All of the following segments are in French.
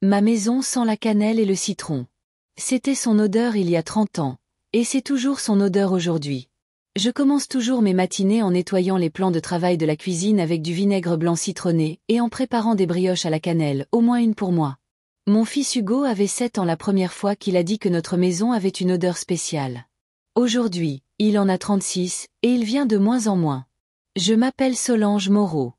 Ma maison sent la cannelle et le citron. C'était son odeur il y a 30 ans, et c'est toujours son odeur aujourd'hui. Je commence toujours mes matinées en nettoyant les plans de travail de la cuisine avec du vinaigre blanc citronné et en préparant des brioches à la cannelle, au moins une pour moi. Mon fils Hugo avait 7 ans la première fois qu'il a dit que notre maison avait une odeur spéciale. Aujourd'hui, il en a 36, et il vient de moins en moins. Je m'appelle Solange Moreau.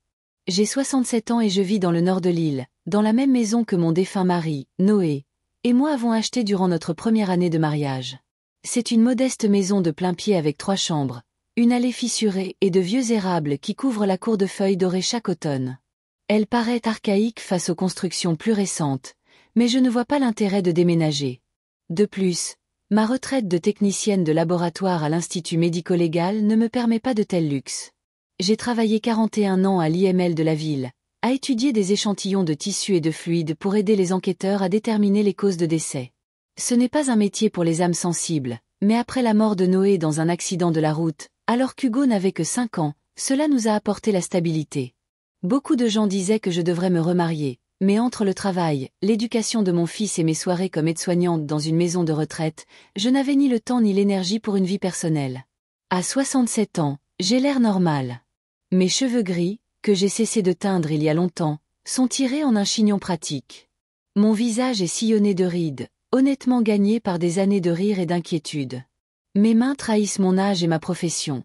J'ai 67 ans et je vis dans le nord de l'île, dans la même maison que mon défunt mari, Noé, et moi avons acheté durant notre première année de mariage. C'est une modeste maison de plain-pied avec 3 chambres, une allée fissurée et de vieux érables qui couvrent la cour de feuilles dorées chaque automne. Elle paraît archaïque face aux constructions plus récentes, mais je ne vois pas l'intérêt de déménager. De plus, ma retraite de technicienne de laboratoire à l'Institut médico-légal ne me permet pas de tel luxe. J'ai travaillé 41 ans à l'IML de la ville, à étudier des échantillons de tissus et de fluides pour aider les enquêteurs à déterminer les causes de décès. Ce n'est pas un métier pour les âmes sensibles, mais après la mort de Noé dans un accident de la route, alors qu'Hugo n'avait que 5 ans, cela nous a apporté la stabilité. Beaucoup de gens disaient que je devrais me remarier, mais entre le travail, l'éducation de mon fils et mes soirées comme aide-soignante dans une maison de retraite, je n'avais ni le temps ni l'énergie pour une vie personnelle. À 67 ans, j'ai l'air normal. Mes cheveux gris, que j'ai cessé de teindre il y a longtemps, sont tirés en un chignon pratique. Mon visage est sillonné de rides, honnêtement gagné par des années de rire et d'inquiétude. Mes mains trahissent mon âge et ma profession.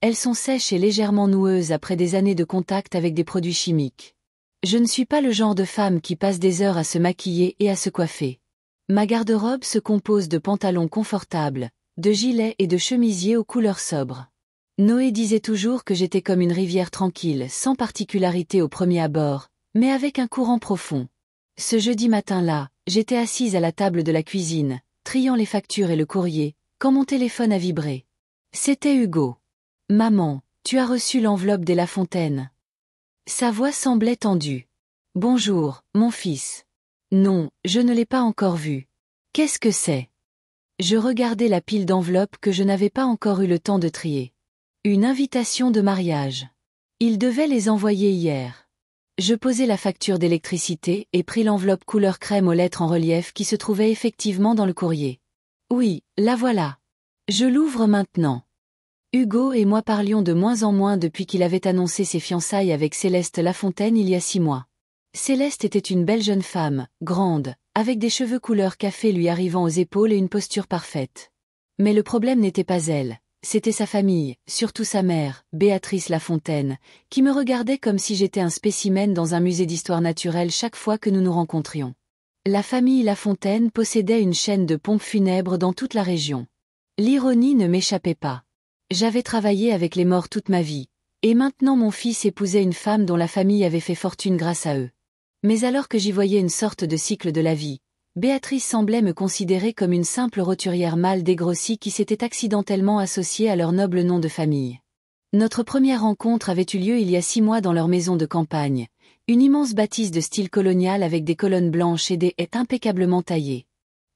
Elles sont sèches et légèrement noueuses après des années de contact avec des produits chimiques. Je ne suis pas le genre de femme qui passe des heures à se maquiller et à se coiffer. Ma garde-robe se compose de pantalons confortables, de gilets et de chemisiers aux couleurs sobres. Noé disait toujours que j'étais comme une rivière tranquille, sans particularité au premier abord, mais avec un courant profond. Ce jeudi matin-là, j'étais assise à la table de la cuisine, triant les factures et le courrier, quand mon téléphone a vibré. C'était Hugo. « Maman, tu as reçu l'enveloppe des Lafontaine. » Sa voix semblait tendue. « Bonjour, mon fils. »« Non, je ne l'ai pas encore vue. »« Qu'est-ce que c'est ?» Je regardais la pile d'enveloppes que je n'avais pas encore eu le temps de trier. Une invitation de mariage. Il devait les envoyer hier. Je posai la facture d'électricité et pris l'enveloppe couleur crème aux lettres en relief qui se trouvait effectivement dans le courrier. Oui, la voilà. Je l'ouvre maintenant. Hugo et moi parlions de moins en moins depuis qu'il avait annoncé ses fiançailles avec Céleste Lafontaine il y a 6 mois. Céleste était une belle jeune femme, grande, avec des cheveux couleur café lui arrivant aux épaules et une posture parfaite. Mais le problème n'était pas elle. C'était sa famille, surtout sa mère, Béatrice Lafontaine, qui me regardait comme si j'étais un spécimen dans un musée d'histoire naturelle chaque fois que nous nous rencontrions. La famille Lafontaine possédait une chaîne de pompes funèbres dans toute la région. L'ironie ne m'échappait pas. J'avais travaillé avec les morts toute ma vie, et maintenant mon fils épousait une femme dont la famille avait fait fortune grâce à eux. Mais alors que j'y voyais une sorte de cycle de la vie, Béatrice semblait me considérer comme une simple roturière mal dégrossie qui s'était accidentellement associée à leur noble nom de famille. Notre première rencontre avait eu lieu il y a 6 mois dans leur maison de campagne, une immense bâtisse de style colonial avec des colonnes blanches et des haies impeccablement taillées.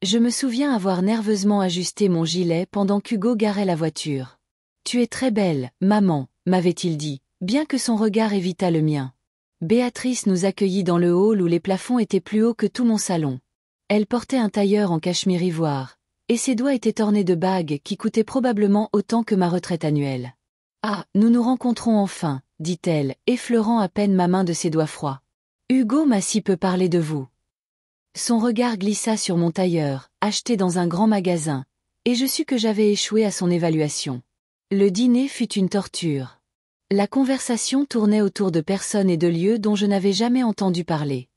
Je me souviens avoir nerveusement ajusté mon gilet pendant qu'Hugo garait la voiture. « Tu es très belle, maman », m'avait-il dit, bien que son regard évitât le mien. Béatrice nous accueillit dans le hall où les plafonds étaient plus hauts que tout mon salon. Elle portait un tailleur en cachemire ivoire, et ses doigts étaient ornés de bagues qui coûtaient probablement autant que ma retraite annuelle. « Ah, nous nous rencontrons enfin », dit-elle, effleurant à peine ma main de ses doigts froids. « Hugo m'a si peu parlé de vous. » Son regard glissa sur mon tailleur, acheté dans un grand magasin, et je sus que j'avais échoué à son évaluation. Le dîner fut une torture. La conversation tournait autour de personnes et de lieux dont je n'avais jamais entendu parler.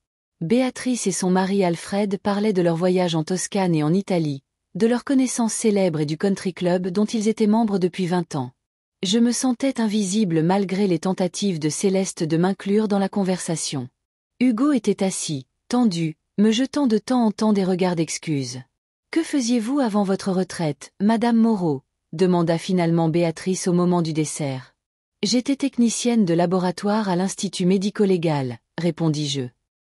Béatrice et son mari Alfred parlaient de leur voyage en Toscane et en Italie, de leurs connaissances célèbres et du country club dont ils étaient membres depuis 20 ans. Je me sentais invisible malgré les tentatives de Céleste de m'inclure dans la conversation. Hugo était assis, tendu, me jetant de temps en temps des regards d'excuses. « Que faisiez-vous avant votre retraite, Madame Moreau ?» demanda finalement Béatrice au moment du dessert. « J'étais technicienne de laboratoire à l'Institut médico-légal, » répondis-je.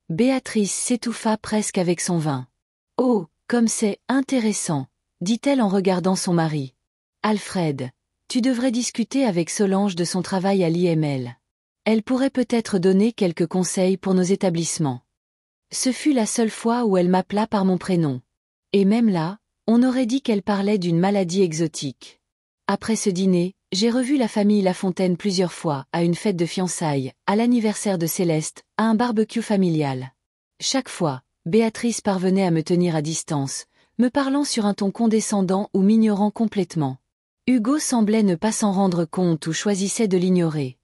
Béatrice s'étouffa presque avec son vin. « Oh, comme c'est intéressant !» dit-elle en regardant son mari. « Alfred, tu devrais discuter avec Solange de son travail à l'IML. Elle pourrait peut-être donner quelques conseils pour nos établissements. » Ce fut la seule fois où elle m'appela par mon prénom. Et même là, on aurait dit qu'elle parlait d'une maladie exotique. Après ce dîner, j'ai revu la famille Lafontaine plusieurs fois, à une fête de fiançailles, à l'anniversaire de Céleste, à un barbecue familial. Chaque fois, Béatrice parvenait à me tenir à distance, me parlant sur un ton condescendant ou m'ignorant complètement. Hugo semblait ne pas s'en rendre compte ou choisissait de l'ignorer.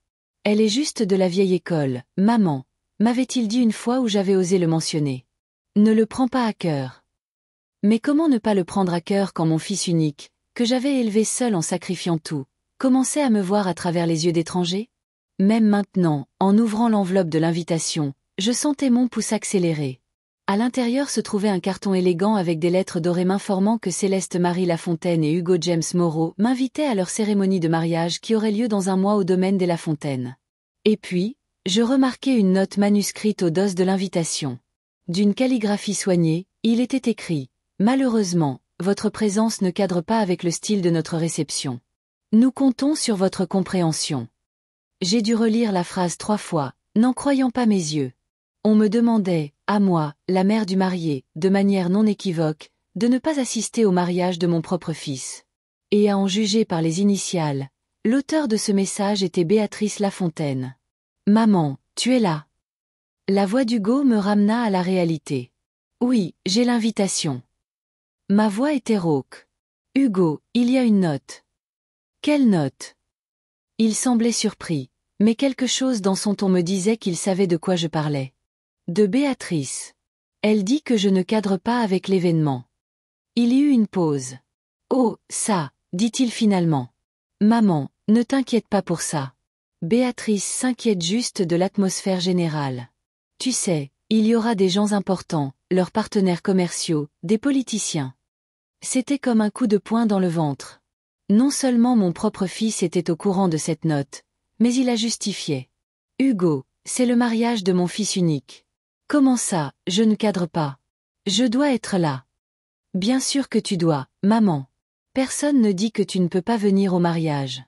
Elle est juste de la vieille école, maman, m'avait-il dit une fois où j'avais osé le mentionner. Ne le prends pas à cœur. Mais comment ne pas le prendre à cœur quand mon fils unique, que j'avais élevé seul en sacrifiant tout, commençait à me voir à travers les yeux d'étrangers? Même maintenant, en ouvrant l'enveloppe de l'invitation, je sentais mon pouce accélérer. À l'intérieur se trouvait un carton élégant avec des lettres dorées m'informant que Céleste Marie Lafontaine et Hugo James Moreau m'invitaient à leur cérémonie de mariage qui aurait lieu dans un mois au domaine des Lafontaine. Et puis, je remarquai une note manuscrite au dos de l'invitation. D'une calligraphie soignée, il était écrit « Malheureusement, votre présence ne cadre pas avec le style de notre réception. Nous comptons sur votre compréhension. » J'ai dû relire la phrase 3 fois, n'en croyant pas mes yeux. On me demandait, à moi, la mère du marié, de manière non équivoque, de ne pas assister au mariage de mon propre fils. Et à en juger par les initiales, l'auteur de ce message était Béatrice Lafontaine. « Maman, tu es là. » La voix d'Hugo me ramena à la réalité. « Oui, j'ai l'invitation. » Ma voix était rauque. « Hugo, il y a une note. » « Quelle note ?» Il semblait surpris, mais quelque chose dans son ton me disait qu'il savait de quoi je parlais. De Béatrice. Elle dit que je ne cadre pas avec l'événement. Il y eut une pause. « Oh, ça, dit-il finalement. Maman, ne t'inquiète pas pour ça. Béatrice s'inquiète juste de l'atmosphère générale. Tu sais, il y aura des gens importants, leurs partenaires commerciaux, des politiciens. » C'était comme un coup de poing dans le ventre. Non seulement mon propre fils était au courant de cette note, mais il la justifiait. « Hugo, c'est le mariage de mon fils unique. Comment ça, je ne cadre pas? Je dois être là. » Bien sûr que tu dois, maman. Personne ne dit que tu ne peux pas venir au mariage.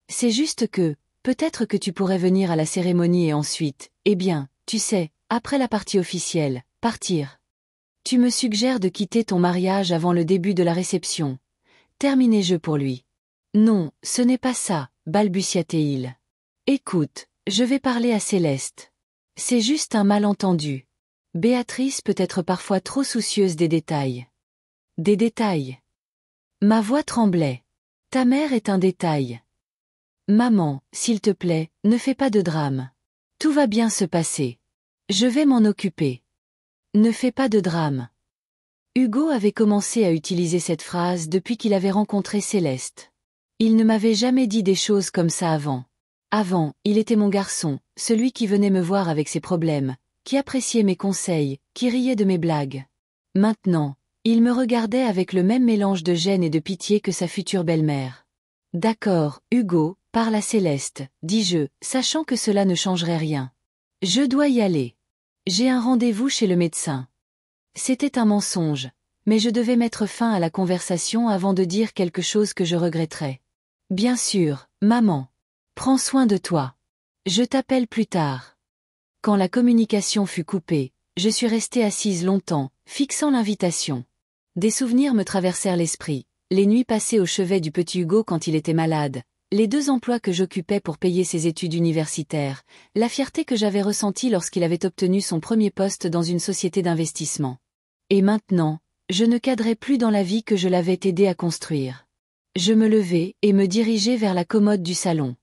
C'est juste que, peut-être que tu pourrais venir à la cérémonie et ensuite, eh bien, tu sais, après la partie officielle, partir. Tu me suggères de quitter ton mariage avant le début de la réception. Terminez-je pour lui. Non, ce n'est pas ça, balbutia-t-il. Écoute, je vais parler à Céleste. C'est juste un malentendu. Béatrice peut être parfois trop soucieuse des détails. Des détails. Ma voix tremblait. Ta mère est un détail. Maman, s'il te plaît, ne fais pas de drame. Tout va bien se passer. Je vais m'en occuper. Ne fais pas de drame. Hugo avait commencé à utiliser cette phrase depuis qu'il avait rencontré Céleste. Il ne m'avait jamais dit des choses comme ça avant. Avant, il était mon garçon, celui qui venait me voir avec ses problèmes, qui appréciait mes conseils, qui riait de mes blagues. Maintenant, il me regardait avec le même mélange de gêne et de pitié que sa future belle-mère. « D'accord, Hugo, parle à Céleste, dis-je, sachant que cela ne changerait rien. Je dois y aller. J'ai un rendez-vous chez le médecin. » C'était un mensonge, mais je devais mettre fin à la conversation avant de dire quelque chose que je regretterais. « Bien sûr, maman. Prends soin de toi. Je t'appelle plus tard. » Quand la communication fut coupée, je suis restée assise longtemps, fixant l'invitation. Des souvenirs me traversèrent l'esprit, les nuits passées au chevet du petit Hugo quand il était malade, les 2 emplois que j'occupais pour payer ses études universitaires, la fierté que j'avais ressentie lorsqu'il avait obtenu son premier poste dans une société d'investissement. Et maintenant, je ne cadrais plus dans la vie que je l'avais aidé à construire. Je me levai et me dirigeai vers la commode du salon.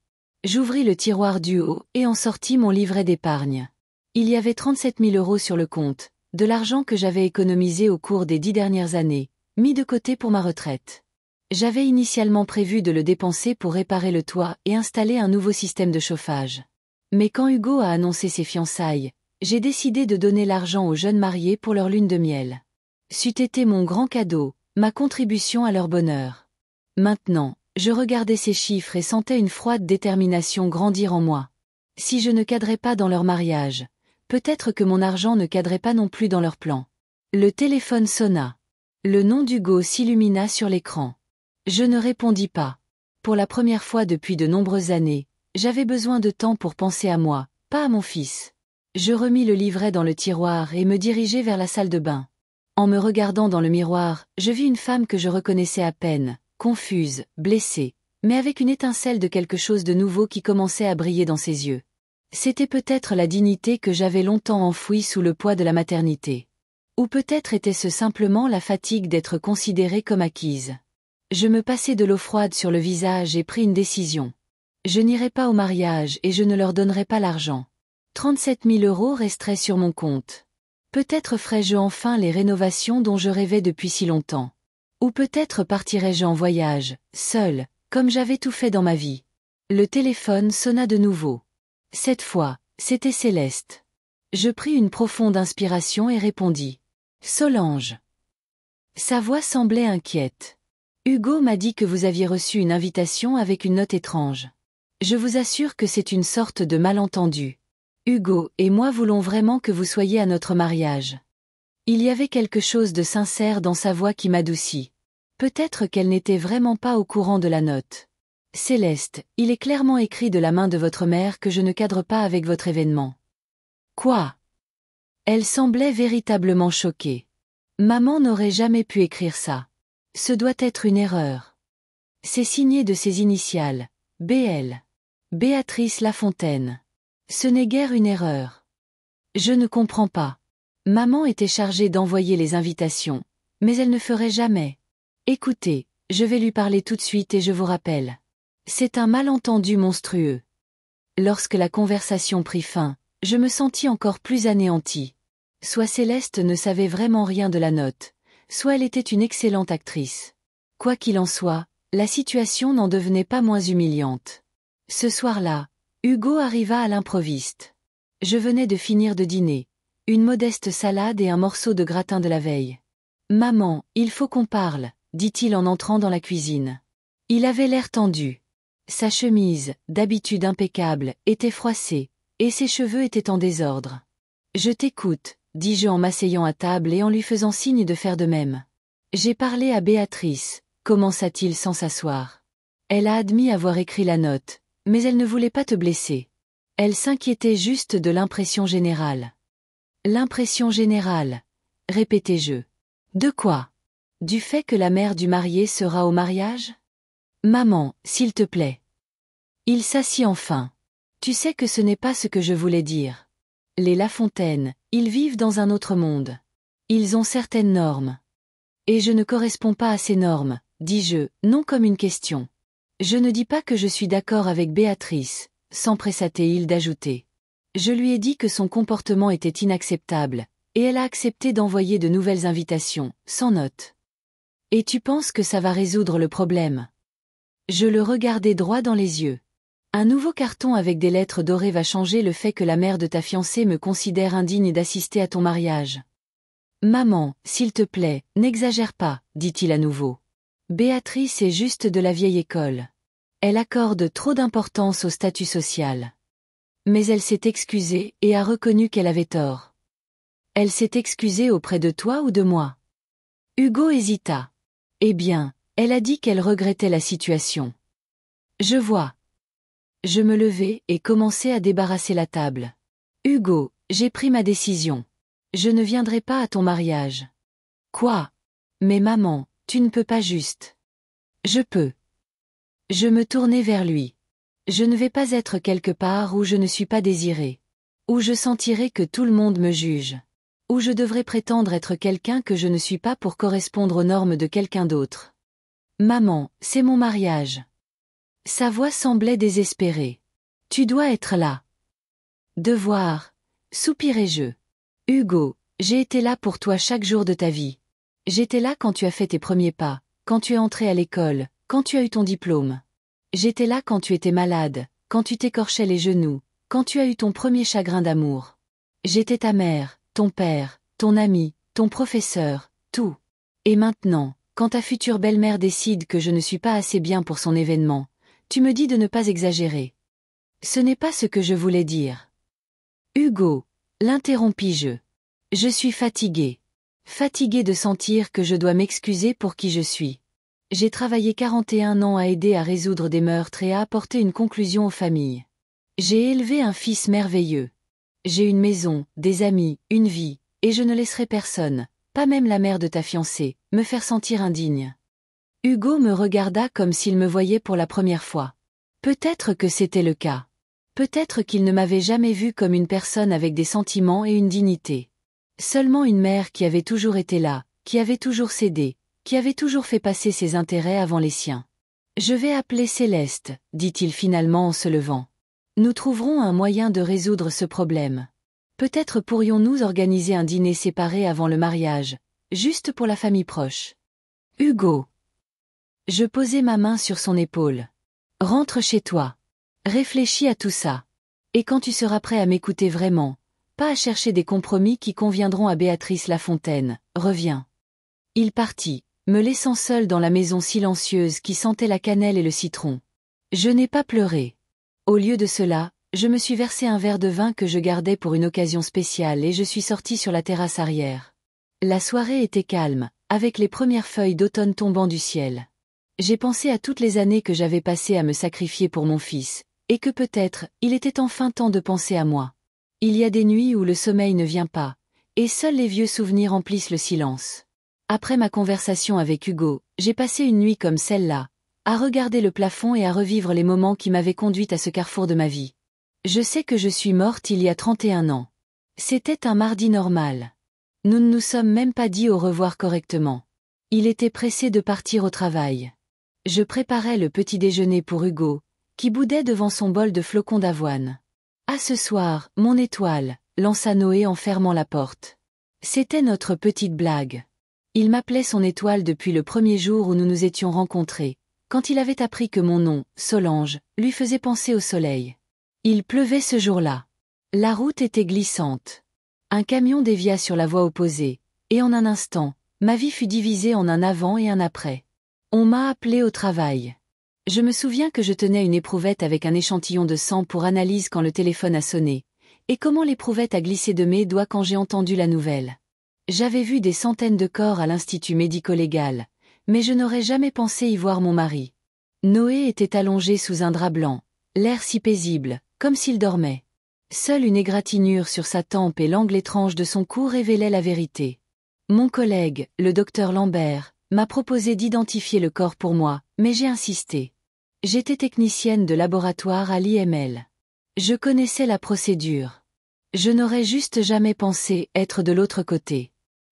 J'ouvris le tiroir du haut et en sortis mon livret d'épargne. Il y avait 37 000 € sur le compte, de l'argent que j'avais économisé au cours des 10 dernières années, mis de côté pour ma retraite. J'avais initialement prévu de le dépenser pour réparer le toit et installer un nouveau système de chauffage. Mais quand Hugo a annoncé ses fiançailles, j'ai décidé de donner l'argent aux jeunes mariés pour leur lune de miel. C'eût été mon grand cadeau, ma contribution à leur bonheur. Maintenant, je regardais ces chiffres et sentais une froide détermination grandir en moi. Si je ne cadrais pas dans leur mariage, peut-être que mon argent ne cadrait pas non plus dans leurs plans. Le téléphone sonna. Le nom d'Hugo s'illumina sur l'écran. Je ne répondis pas. Pour la première fois depuis de nombreuses années, j'avais besoin de temps pour penser à moi, pas à mon fils. Je remis le livret dans le tiroir et me dirigeai vers la salle de bain. En me regardant dans le miroir, je vis une femme que je reconnaissais à peine, confuse, blessée, mais avec une étincelle de quelque chose de nouveau qui commençait à briller dans ses yeux. C'était peut-être la dignité que j'avais longtemps enfouie sous le poids de la maternité. Ou peut-être était-ce simplement la fatigue d'être considérée comme acquise. Je me passai de l'eau froide sur le visage et pris une décision. Je n'irai pas au mariage et je ne leur donnerai pas l'argent. 37 000 € resteraient sur mon compte. Peut-être ferais-je enfin les rénovations dont je rêvais depuis si longtemps. Ou peut-être partirais-je en voyage, seul, comme j'avais tout fait dans ma vie. Le téléphone sonna de nouveau. Cette fois, c'était Céleste. Je pris une profonde inspiration et répondis. Solange. Sa voix semblait inquiète. Hugo m'a dit que vous aviez reçu une invitation avec une note étrange. Je vous assure que c'est une sorte de malentendu. Hugo et moi voulons vraiment que vous soyez à notre mariage. Il y avait quelque chose de sincère dans sa voix qui m'adoucit. Peut-être qu'elle n'était vraiment pas au courant de la note. Céleste, il est clairement écrit de la main de votre mère que je ne cadre pas avec votre événement. Quoi? Elle semblait véritablement choquée. Maman n'aurait jamais pu écrire ça. Ce doit être une erreur. C'est signé de ses initiales, BL. Béatrice Lafontaine. Ce n'est guère une erreur. Je ne comprends pas. Maman était chargée d'envoyer les invitations, mais elle ne ferait jamais. Écoutez, je vais lui parler tout de suite et je vous rappelle. C'est un malentendu monstrueux. Lorsque la conversation prit fin, je me sentis encore plus anéanti. Soit Céleste ne savait vraiment rien de la note, soit elle était une excellente actrice. Quoi qu'il en soit, la situation n'en devenait pas moins humiliante. Ce soir-là, Hugo arriva à l'improviste. Je venais de finir de dîner. Une modeste salade et un morceau de gratin de la veille. « Maman, il faut qu'on parle », dit-il en entrant dans la cuisine. Il avait l'air tendu. Sa chemise, d'habitude impeccable, était froissée, et ses cheveux étaient en désordre. « Je t'écoute », dis-je en m'asseyant à table et en lui faisant signe de faire de même. « J'ai parlé à Béatrice », commença-t-il sans s'asseoir. « Elle a admis avoir écrit la note, mais elle ne voulait pas te blesser. Elle s'inquiétait juste de l'impression générale. » L'impression générale, répétai-je. De quoi? Du fait que la mère du marié sera au mariage? Maman, s'il te plaît. Il s'assit enfin. Tu sais que ce n'est pas ce que je voulais dire. Les Lafontaine, ils vivent dans un autre monde. Ils ont certaines normes. Et je ne corresponds pas à ces normes, dis-je, non comme une question. Je ne dis pas que je suis d'accord avec Béatrice, s'empressa-t-il d'ajouter. Je lui ai dit que son comportement était inacceptable, et elle a accepté d'envoyer de nouvelles invitations, sans note. Et tu penses que ça va résoudre le problème? Je le regardai droit dans les yeux. Un nouveau carton avec des lettres dorées va changer le fait que la mère de ta fiancée me considère indigne d'assister à ton mariage. Maman, s'il te plaît, n'exagère pas, dit-il à nouveau. Béatrice est juste de la vieille école. Elle accorde trop d'importance au statut social. Mais elle s'est excusée et a reconnu qu'elle avait tort. Elle s'est excusée auprès de toi ou de moi? Hugo hésita. Eh bien, elle a dit qu'elle regrettait la situation. Je vois. Je me levai et commençai à débarrasser la table. Hugo, j'ai pris ma décision. Je ne viendrai pas à ton mariage. Quoi? Mais maman, tu ne peux pas juste. Je peux. Je me tournai vers lui. Je ne vais pas être quelque part où je ne suis pas désiré. Où je sentirai que tout le monde me juge. Où je devrais prétendre être quelqu'un que je ne suis pas pour correspondre aux normes de quelqu'un d'autre. Maman, c'est mon mariage. Sa voix semblait désespérée. Tu dois être là. Devoir, soupirai-je. Hugo, j'ai été là pour toi chaque jour de ta vie. J'étais là quand tu as fait tes premiers pas, quand tu es entré à l'école, quand tu as eu ton diplôme. J'étais là quand tu étais malade, quand tu t'écorchais les genoux, quand tu as eu ton premier chagrin d'amour. J'étais ta mère, ton père, ton ami, ton professeur, tout. Et maintenant, quand ta future belle-mère décide que je ne suis pas assez bien pour son événement, tu me dis de ne pas exagérer. Ce n'est pas ce que je voulais dire. Hugo, l'interrompis-je. Je suis fatigué. Fatigué de sentir que je dois m'excuser pour qui je suis. J'ai travaillé 41 ans à aider à résoudre des meurtres et à apporter une conclusion aux familles. J'ai élevé un fils merveilleux. J'ai une maison, des amis, une vie, et je ne laisserai personne, pas même la mère de ta fiancée, me faire sentir indigne. Hugo me regarda comme s'il me voyait pour la première fois. Peut-être que c'était le cas. Peut-être qu'il ne m'avait jamais vue comme une personne avec des sentiments et une dignité. Seulement une mère qui avait toujours été là, qui avait toujours cédé, qui avait toujours fait passer ses intérêts avant les siens. Je vais appeler Céleste, dit-il finalement en se levant. Nous trouverons un moyen de résoudre ce problème. Peut-être pourrions-nous organiser un dîner séparé avant le mariage, juste pour la famille proche. Hugo. Je posai ma main sur son épaule. Rentre chez toi. Réfléchis à tout ça. Et quand tu seras prêt à m'écouter vraiment, pas à chercher des compromis qui conviendront à Béatrice Lafontaine, reviens. Il partit, me laissant seule dans la maison silencieuse qui sentait la cannelle et le citron. Je n'ai pas pleuré. Au lieu de cela, je me suis versé un verre de vin que je gardais pour une occasion spéciale et je suis sortie sur la terrasse arrière. La soirée était calme, avec les premières feuilles d'automne tombant du ciel. J'ai pensé à toutes les années que j'avais passées à me sacrifier pour mon fils, et que peut-être, il était enfin temps de penser à moi. Il y a des nuits où le sommeil ne vient pas, et seuls les vieux souvenirs emplissent le silence. Après ma conversation avec Hugo, j'ai passé une nuit comme celle-là, à regarder le plafond et à revivre les moments qui m'avaient conduite à ce carrefour de ma vie. Je sais que je suis morte il y a 31 ans. C'était un mardi normal. Nous ne nous sommes même pas dit au revoir correctement. Il était pressé de partir au travail. Je préparais le petit déjeuner pour Hugo, qui boudait devant son bol de flocons d'avoine. « Ah ce soir, mon étoile !» lança Noé en fermant la porte. C'était notre petite blague. Il m'appelait son étoile depuis le premier jour où nous nous étions rencontrés, quand il avait appris que mon nom, Solange, lui faisait penser au soleil. Il pleuvait ce jour-là. La route était glissante. Un camion dévia sur la voie opposée, et en un instant, ma vie fut divisée en un avant et un après. On m'a appelé au travail. Je me souviens que je tenais une éprouvette avec un échantillon de sang pour analyse quand le téléphone a sonné, et comment l'éprouvette a glissé de mes doigts quand j'ai entendu la nouvelle. J'avais vu des centaines de corps à l'Institut médico-légal, mais je n'aurais jamais pensé y voir mon mari. Noé était allongé sous un drap blanc, l'air si paisible, comme s'il dormait. Seule une égratignure sur sa tempe et l'angle étrange de son cou révélaient la vérité. Mon collègue, le docteur Lambert, m'a proposé d'identifier le corps pour moi, mais j'ai insisté. J'étais technicienne de laboratoire à l'IML. Je connaissais la procédure. Je n'aurais juste jamais pensé être de l'autre côté.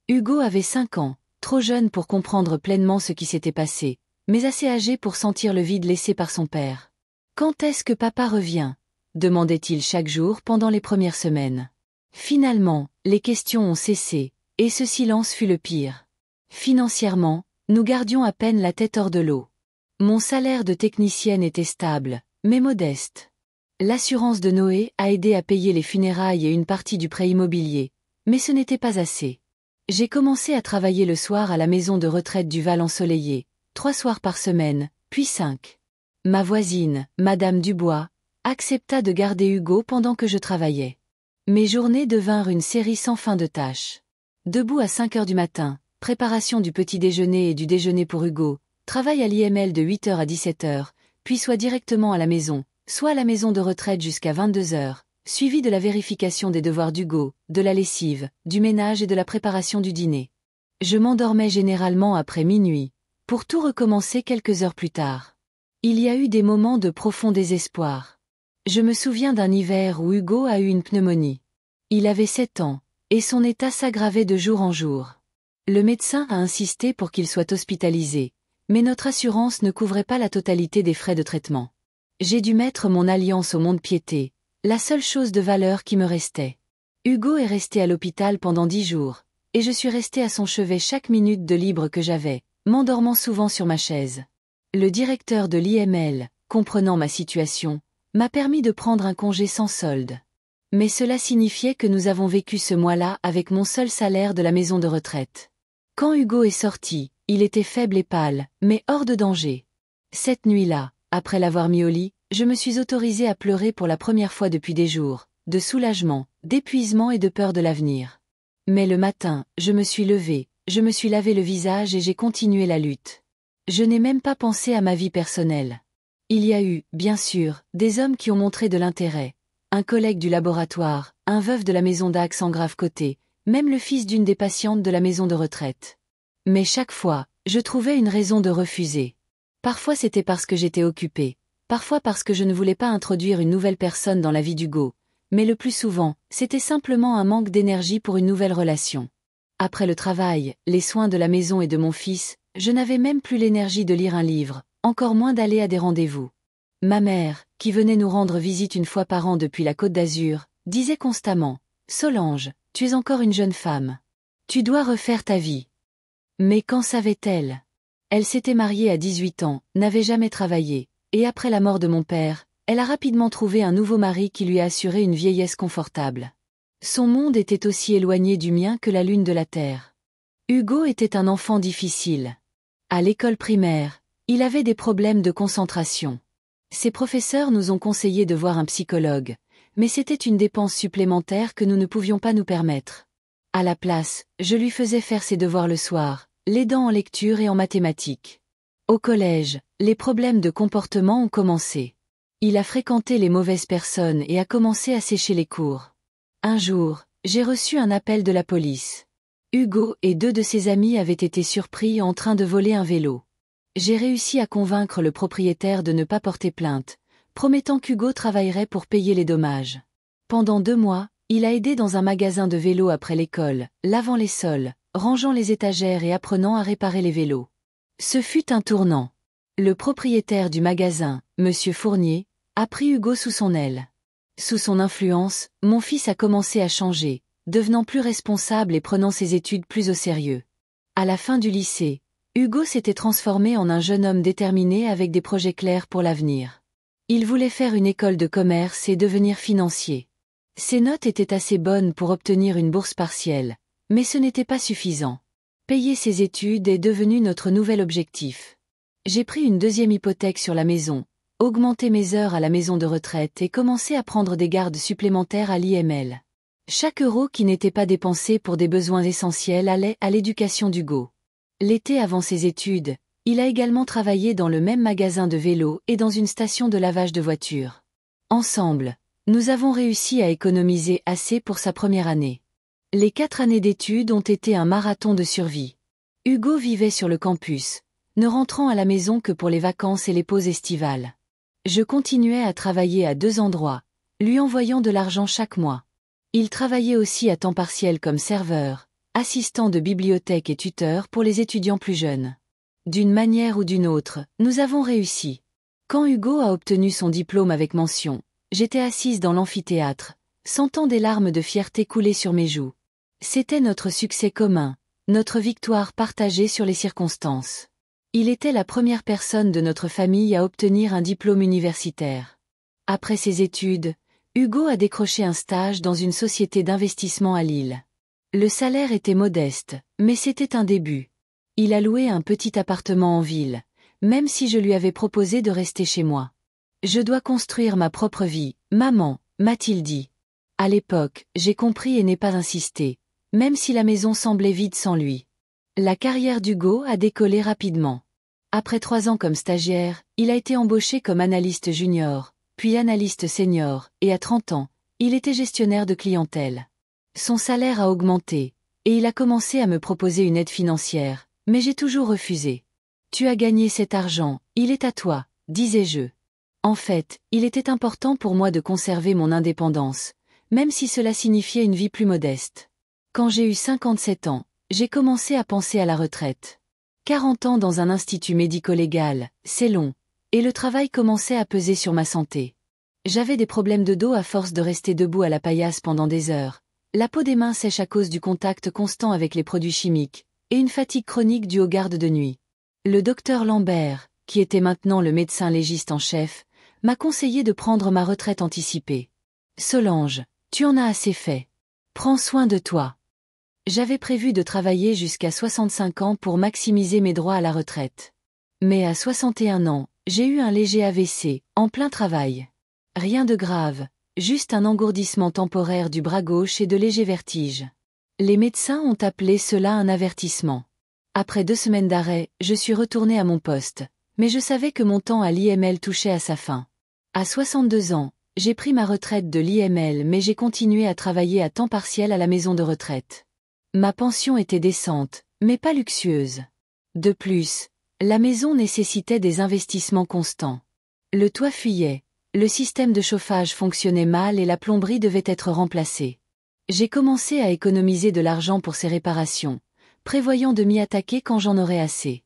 Hugo avait 5 ans, trop jeune pour comprendre pleinement ce qui s'était passé, mais assez âgé pour sentir le vide laissé par son père. « Quand est-ce que papa revient ?» demandait-il chaque jour pendant les premières semaines. Finalement, les questions ont cessé, et ce silence fut le pire. Financièrement, nous gardions à peine la tête hors de l'eau. Mon salaire de technicienne était stable, mais modeste. L'assurance de Noé a aidé à payer les funérailles et une partie du prêt immobilier, mais ce n'était pas assez. J'ai commencé à travailler le soir à la maison de retraite du Val ensoleillé, 3 soirs par semaine, puis 5. Ma voisine, Madame Dubois, accepta de garder Hugo pendant que je travaillais. Mes journées devinrent une série sans fin de tâches. Debout à 5 heures du matin, préparation du petit déjeuner et du déjeuner pour Hugo, travail à l'IML de 8 heures à 17 heures, puis soit directement à la maison, soit à la maison de retraite jusqu'à 22 heures, suivi de la vérification des devoirs d'Hugo, de la lessive, du ménage et de la préparation du dîner. Je m'endormais généralement après minuit, pour tout recommencer quelques heures plus tard. Il y a eu des moments de profond désespoir. Je me souviens d'un hiver où Hugo a eu une pneumonie. Il avait 7 ans, et son état s'aggravait de jour en jour. Le médecin a insisté pour qu'il soit hospitalisé, mais notre assurance ne couvrait pas la totalité des frais de traitement. J'ai dû mettre mon alliance au mont-de-piété, la seule chose de valeur qui me restait. Hugo est resté à l'hôpital pendant 10 jours, et je suis restée à son chevet chaque minute de libre que j'avais, m'endormant souvent sur ma chaise. Le directeur de l'IML, comprenant ma situation, m'a permis de prendre un congé sans solde. Mais cela signifiait que nous avons vécu ce mois-là avec mon seul salaire de la maison de retraite. Quand Hugo est sorti, il était faible et pâle, mais hors de danger. Cette nuit-là, après l'avoir mis au lit, je me suis autorisée à pleurer pour la première fois depuis des jours, de soulagement, d'épuisement et de peur de l'avenir. Mais le matin, je me suis levée, je me suis lavé le visage et j'ai continué la lutte. Je n'ai même pas pensé à ma vie personnelle. Il y a eu, bien sûr, des hommes qui ont montré de l'intérêt. un collègue du laboratoire, un veuf de la maison d'Axe en grave côté, même le fils d'une des patientes de la maison de retraite. Mais chaque fois, je trouvais une raison de refuser. Parfois c'était parce que j'étais occupée, parfois parce que je ne voulais pas introduire une nouvelle personne dans la vie d'Hugo, mais le plus souvent, c'était simplement un manque d'énergie pour une nouvelle relation. Après le travail, les soins de la maison et de mon fils, je n'avais même plus l'énergie de lire un livre, encore moins d'aller à des rendez-vous. Ma mère, qui venait nous rendre visite une fois par an depuis la Côte d'Azur, disait constamment « Solange, tu es encore une jeune femme. Tu dois refaire ta vie. » Mais qu'en savait-elle? Elle s'était mariée à 18 ans, n'avait jamais travaillé, et après la mort de mon père, elle a rapidement trouvé un nouveau mari qui lui a assuré une vieillesse confortable. Son monde était aussi éloigné du mien que la lune de la terre. Hugo était un enfant difficile. À l'école primaire, il avait des problèmes de concentration. Ses professeurs nous ont conseillé de voir un psychologue, mais c'était une dépense supplémentaire que nous ne pouvions pas nous permettre. À la place, je lui faisais faire ses devoirs le soir, l'aidant en lecture et en mathématiques. Au collège, les problèmes de comportement ont commencé. Il a fréquenté les mauvaises personnes et a commencé à sécher les cours. Un jour, j'ai reçu un appel de la police. Hugo et 2 de ses amis avaient été surpris en train de voler un vélo. J'ai réussi à convaincre le propriétaire de ne pas porter plainte, promettant qu'Hugo travaillerait pour payer les dommages. Pendant 2 mois, il a aidé dans un magasin de vélos après l'école, lavant les sols, rangeant les étagères et apprenant à réparer les vélos. Ce fut un tournant. Le propriétaire du magasin, Monsieur Fournier, a pris Hugo sous son aile. Sous son influence, mon fils a commencé à changer, devenant plus responsable et prenant ses études plus au sérieux. À la fin du lycée, Hugo s'était transformé en un jeune homme déterminé avec des projets clairs pour l'avenir. Il voulait faire une école de commerce et devenir financier. Ses notes étaient assez bonnes pour obtenir une bourse partielle, mais ce n'était pas suffisant. Payer ses études est devenu notre nouvel objectif. J'ai pris une 2e hypothèque sur la maison, augmenté mes heures à la maison de retraite et commencé à prendre des gardes supplémentaires à l'IML. Chaque euro qui n'était pas dépensé pour des besoins essentiels allait à l'éducation d'Hugo. L'été avant ses études, il a également travaillé dans le même magasin de vélos et dans une station de lavage de voitures. Ensemble, nous avons réussi à économiser assez pour sa première année. Les 4 années d'études ont été un marathon de survie. Hugo vivait sur le campus, ne rentrant à la maison que pour les vacances et les pauses estivales. Je continuais à travailler à 2 endroits, lui envoyant de l'argent chaque mois. Il travaillait aussi à temps partiel comme serveur, assistant de bibliothèque et tuteur pour les étudiants plus jeunes. D'une manière ou d'une autre, nous avons réussi. Quand Hugo a obtenu son diplôme avec mention, j'étais assise dans l'amphithéâtre, sentant des larmes de fierté couler sur mes joues. C'était notre succès commun, notre victoire partagée sur les circonstances. Il était la première personne de notre famille à obtenir un diplôme universitaire. Après ses études, Hugo a décroché un stage dans une société d'investissement à Lille. Le salaire était modeste, mais c'était un début. Il a loué un petit appartement en ville, même si je lui avais proposé de rester chez moi. Je dois construire ma propre vie, maman, m'a-t-il dit. À l'époque, j'ai compris et n'ai pas insisté, même si la maison semblait vide sans lui. La carrière d'Hugo a décollé rapidement. Après 3 ans comme stagiaire, il a été embauché comme analyste junior, puis analyste senior, et à 30 ans, il était gestionnaire de clientèle. Son salaire a augmenté, et il a commencé à me proposer une aide financière, mais j'ai toujours refusé. « Tu as gagné cet argent, il est à toi », disais-je. En fait, il était important pour moi de conserver mon indépendance, même si cela signifiait une vie plus modeste. Quand j'ai eu 57 ans, j'ai commencé à penser à la retraite. 40 ans dans un institut médico-légal, c'est long, et le travail commençait à peser sur ma santé. J'avais des problèmes de dos à force de rester debout à la paillasse pendant des heures, la peau des mains sèche à cause du contact constant avec les produits chimiques, et une fatigue chronique due aux gardes de nuit. Le docteur Lambert, qui était maintenant le médecin légiste en chef, m'a conseillé de prendre ma retraite anticipée. « Solange, tu en as assez fait. Prends soin de toi. » J'avais prévu de travailler jusqu'à 65 ans pour maximiser mes droits à la retraite. Mais à 61 ans, j'ai eu un léger AVC, en plein travail. Rien de grave, juste un engourdissement temporaire du bras gauche et de légers vertiges. Les médecins ont appelé cela un avertissement. Après 2 semaines d'arrêt, je suis retournée à mon poste, mais je savais que mon temps à l'IML touchait à sa fin. À 62 ans, j'ai pris ma retraite de l'IML mais j'ai continué à travailler à temps partiel à la maison de retraite. Ma pension était décente, mais pas luxueuse. De plus, la maison nécessitait des investissements constants. Le toit fuyait, le système de chauffage fonctionnait mal et la plomberie devait être remplacée. J'ai commencé à économiser de l'argent pour ces réparations, prévoyant de m'y attaquer quand j'en aurais assez.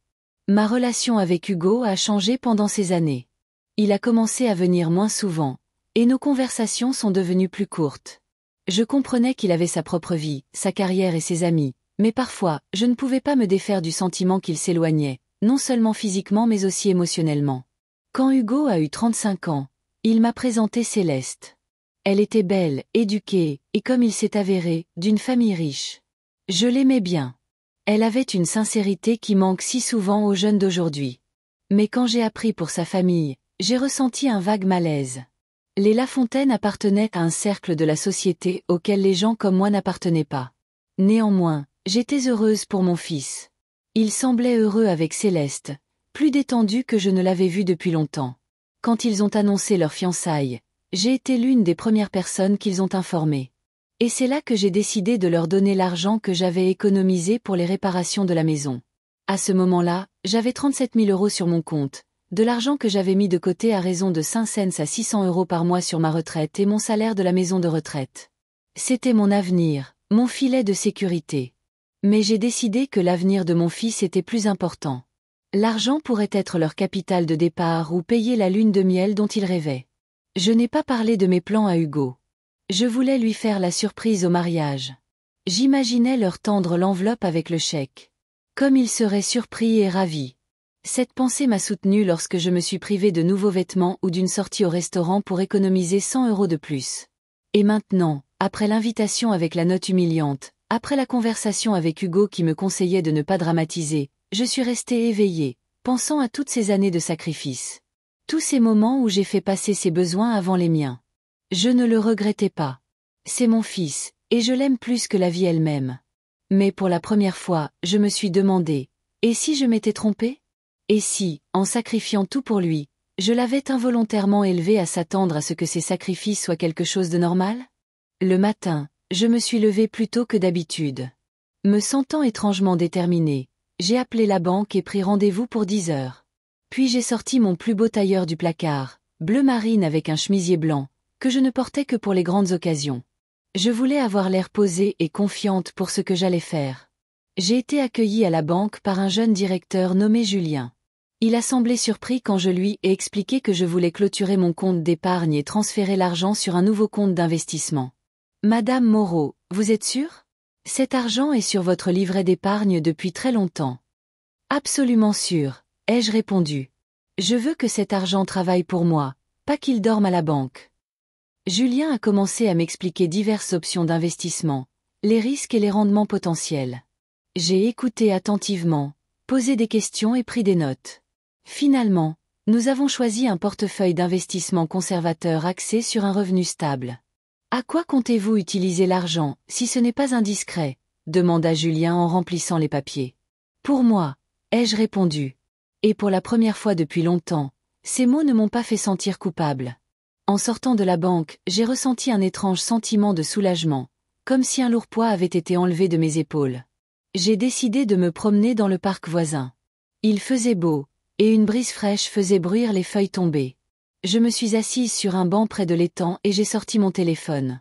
Ma relation avec Hugo a changé pendant ces années. Il a commencé à venir moins souvent, et nos conversations sont devenues plus courtes. Je comprenais qu'il avait sa propre vie, sa carrière et ses amis, mais parfois, je ne pouvais pas me défaire du sentiment qu'il s'éloignait, non seulement physiquement mais aussi émotionnellement. Quand Hugo a eu 35 ans, il m'a présenté Céleste. Elle était belle, éduquée, et comme il s'est avéré, d'une famille riche. Je l'aimais bien. Elle avait une sincérité qui manque si souvent aux jeunes d'aujourd'hui. Mais quand j'ai appris pour sa famille, j'ai ressenti un vague malaise. Les Lafontaine appartenaient à un cercle de la société auquel les gens comme moi n'appartenaient pas. Néanmoins, j'étais heureuse pour mon fils. Il semblait heureux avec Céleste, plus détendu que je ne l'avais vu depuis longtemps. Quand ils ont annoncé leur fiançailles, j'ai été l'une des premières personnes qu'ils ont informées. Et c'est là que j'ai décidé de leur donner l'argent que j'avais économisé pour les réparations de la maison. À ce moment-là, j'avais 37 000 € sur mon compte, de l'argent que j'avais mis de côté à raison de 5 cents à 600 € par mois sur ma retraite et mon salaire de la maison de retraite. C'était mon avenir, mon filet de sécurité. Mais j'ai décidé que l'avenir de mon fils était plus important. L'argent pourrait être leur capital de départ ou payer la lune de miel dont ils rêvaient. Je n'ai pas parlé de mes plans à Hugo. Je voulais lui faire la surprise au mariage. J'imaginais leur tendre l'enveloppe avec le chèque. Comme il serait surpris et ravi. Cette pensée m'a soutenue lorsque je me suis privée de nouveaux vêtements ou d'une sortie au restaurant pour économiser 100 € de plus. Et maintenant, après l'invitation avec la note humiliante, après la conversation avec Hugo qui me conseillait de ne pas dramatiser, je suis restée éveillée, pensant à toutes ces années de sacrifice. Tous ces moments où j'ai fait passer ses besoins avant les miens. Je ne le regrettais pas. C'est mon fils, et je l'aime plus que la vie elle-même. Mais pour la première fois, je me suis demandé, et si je m'étais trompée? Et si, en sacrifiant tout pour lui, je l'avais involontairement élevé à s'attendre à ce que ses sacrifices soient quelque chose de normal? Le matin, je me suis levée plus tôt que d'habitude. Me sentant étrangement déterminée, j'ai appelé la banque et pris rendez-vous pour 10 heures. Puis j'ai sorti mon plus beau tailleur du placard, bleu marine avec un chemisier blanc, que je ne portais que pour les grandes occasions. Je voulais avoir l'air posée et confiante pour ce que j'allais faire. J'ai été accueillie à la banque par un jeune directeur nommé Julien. Il a semblé surpris quand je lui ai expliqué que je voulais clôturer mon compte d'épargne et transférer l'argent sur un nouveau compte d'investissement. Madame Moreau, vous êtes sûre? Cet argent est sur votre livret d'épargne depuis très longtemps. Absolument sûre, ai-je répondu. Je veux que cet argent travaille pour moi, pas qu'il dorme à la banque. Julien a commencé à m'expliquer diverses options d'investissement, les risques et les rendements potentiels. J'ai écouté attentivement, posé des questions et pris des notes. Finalement, nous avons choisi un portefeuille d'investissement conservateur axé sur un revenu stable. À quoi comptez-vous utiliser l'argent, si ce n'est pas indiscret? Demanda Julien en remplissant les papiers. Pour moi, ai-je répondu. Et pour la première fois depuis longtemps, ces mots ne m'ont pas fait sentir coupable. En sortant de la banque, j'ai ressenti un étrange sentiment de soulagement, comme si un lourd poids avait été enlevé de mes épaules. J'ai décidé de me promener dans le parc voisin. Il faisait beau, et une brise fraîche faisait bruire les feuilles tombées. Je me suis assise sur un banc près de l'étang et j'ai sorti mon téléphone.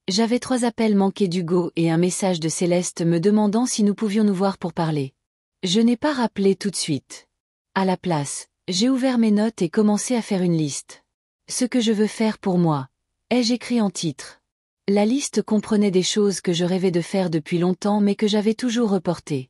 J'avais 3 appels manqués d'Hugo et un message de Céleste me demandant si nous pouvions nous voir pour parler. Je n'ai pas rappelé tout de suite. À la place, j'ai ouvert mes notes et commencé à faire une liste. Ce que je veux faire pour moi, ai-je écrit en titre. La liste comprenait des choses que je rêvais de faire depuis longtemps mais que j'avais toujours reportées.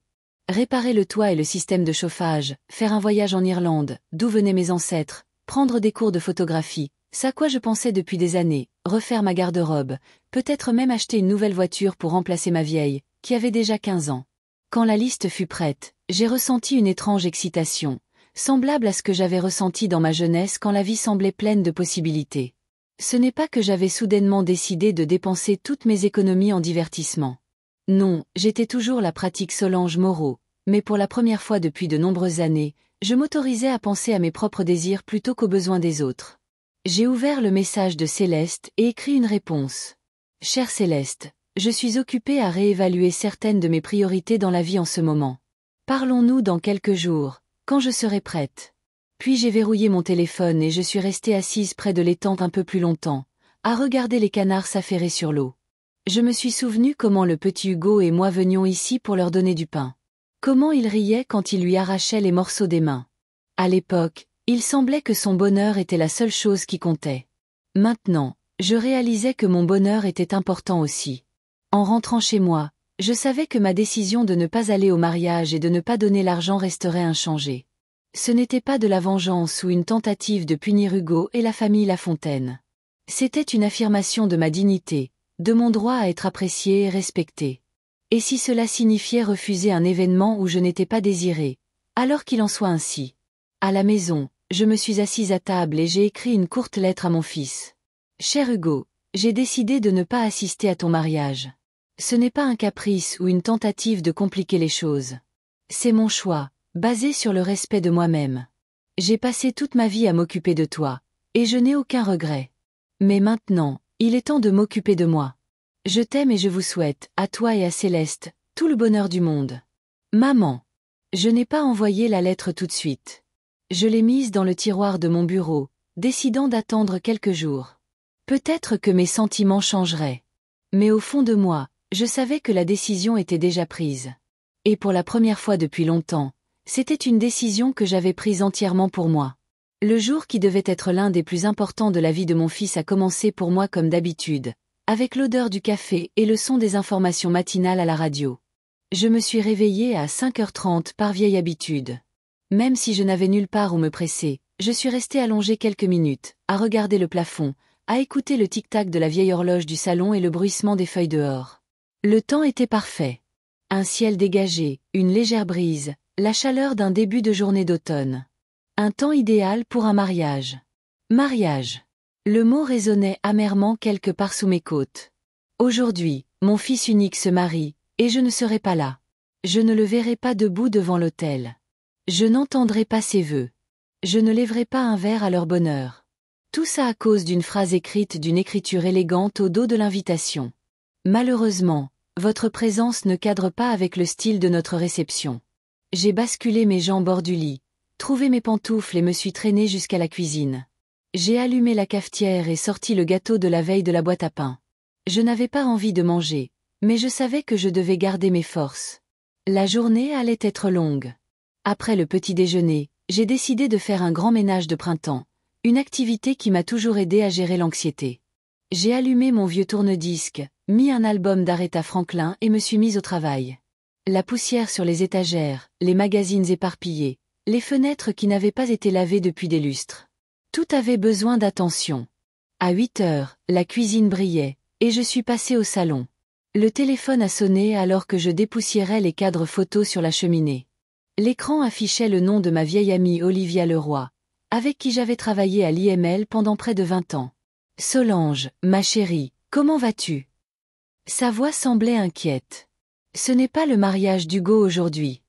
Réparer le toit et le système de chauffage, faire un voyage en Irlande, d'où venaient mes ancêtres, prendre des cours de photographie, c'est à quoi je pensais depuis des années, refaire ma garde-robe, peut-être même acheter une nouvelle voiture pour remplacer ma vieille, qui avait déjà 15 ans. Quand la liste fut prête, j'ai ressenti une étrange excitation, semblable à ce que j'avais ressenti dans ma jeunesse quand la vie semblait pleine de possibilités. Ce n'est pas que j'avais soudainement décidé de dépenser toutes mes économies en divertissement. Non, j'étais toujours la pratique Solange Moreau, mais pour la première fois depuis de nombreuses années, je m'autorisais à penser à mes propres désirs plutôt qu'aux besoins des autres. J'ai ouvert le message de Céleste et écrit une réponse. Chère Céleste, je suis occupée à réévaluer certaines de mes priorités dans la vie en ce moment. Parlons-nous dans quelques jours, quand je serai prête. Puis j'ai verrouillé mon téléphone et je suis restée assise près de l'étang un peu plus longtemps, à regarder les canards s'affairer sur l'eau. Je me suis souvenu comment le petit Hugo et moi venions ici pour leur donner du pain. Comment il riait quand il lui arrachait les morceaux des mains. À l'époque, il semblait que son bonheur était la seule chose qui comptait. Maintenant, je réalisais que mon bonheur était important aussi. En rentrant chez moi, je savais que ma décision de ne pas aller au mariage et de ne pas donner l'argent resterait inchangée. Ce n'était pas de la vengeance ou une tentative de punir Hugo et la famille Lafontaine. C'était une affirmation de ma dignité, de mon droit à être appréciée et respectée. Et si cela signifiait refuser un événement où je n'étais pas désirée, alors qu'il en soit ainsi. À la maison, je me suis assise à table et j'ai écrit une courte lettre à mon fils. Cher Hugo, j'ai décidé de ne pas assister à ton mariage. Ce n'est pas un caprice ou une tentative de compliquer les choses. C'est mon choix, basé sur le respect de moi-même. J'ai passé toute ma vie à m'occuper de toi, et je n'ai aucun regret. Mais maintenant, il est temps de m'occuper de moi. Je t'aime et je vous souhaite, à toi et à Céleste, tout le bonheur du monde. Maman. Je n'ai pas envoyé la lettre tout de suite. Je l'ai mise dans le tiroir de mon bureau, décidant d'attendre quelques jours. Peut-être que mes sentiments changeraient. Mais au fond de moi, je savais que la décision était déjà prise. Et pour la première fois depuis longtemps, c'était une décision que j'avais prise entièrement pour moi. Le jour qui devait être l'un des plus importants de la vie de mon fils a commencé pour moi comme d'habitude, avec l'odeur du café et le son des informations matinales à la radio. Je me suis réveillée à 5h30 par vieille habitude. Même si je n'avais nulle part où me presser, je suis restée allongée quelques minutes, à regarder le plafond, à écouter le tic-tac de la vieille horloge du salon et le bruissement des feuilles dehors. Le temps était parfait. Un ciel dégagé, une légère brise, la chaleur d'un début de journée d'automne. Un temps idéal pour un mariage. Mariage. Le mot résonnait amèrement quelque part sous mes côtes. Aujourd'hui, mon fils unique se marie, et je ne serai pas là. Je ne le verrai pas debout devant l'autel. Je n'entendrai pas ses vœux. Je ne lèverai pas un verre à leur bonheur. Tout ça à cause d'une phrase écrite d'une écriture élégante au dos de l'invitation. Malheureusement, votre présence ne cadre pas avec le style de notre réception. J'ai basculé mes jambes hors du lit, trouvé mes pantoufles et me suis traînée jusqu'à la cuisine. J'ai allumé la cafetière et sorti le gâteau de la veille de la boîte à pain. Je n'avais pas envie de manger, mais je savais que je devais garder mes forces. La journée allait être longue. Après le petit déjeuner, j'ai décidé de faire un grand ménage de printemps, une activité qui m'a toujours aidé à gérer l'anxiété. J'ai allumé mon vieux tourne-disque, mis un album d'Aretha Franklin et me suis mise au travail. La poussière sur les étagères, les magazines éparpillés, les fenêtres qui n'avaient pas été lavées depuis des lustres. Tout avait besoin d'attention. À 8h, la cuisine brillait, et je suis passée au salon. Le téléphone a sonné alors que je dépoussiérais les cadres photos sur la cheminée. L'écran affichait le nom de ma vieille amie Olivia Leroy, avec qui j'avais travaillé à l'IML pendant près de 20 ans. « Solange, ma chérie, comment vas-tu » Sa voix semblait inquiète. « Ce n'est pas le mariage d'Hugo aujourd'hui. »«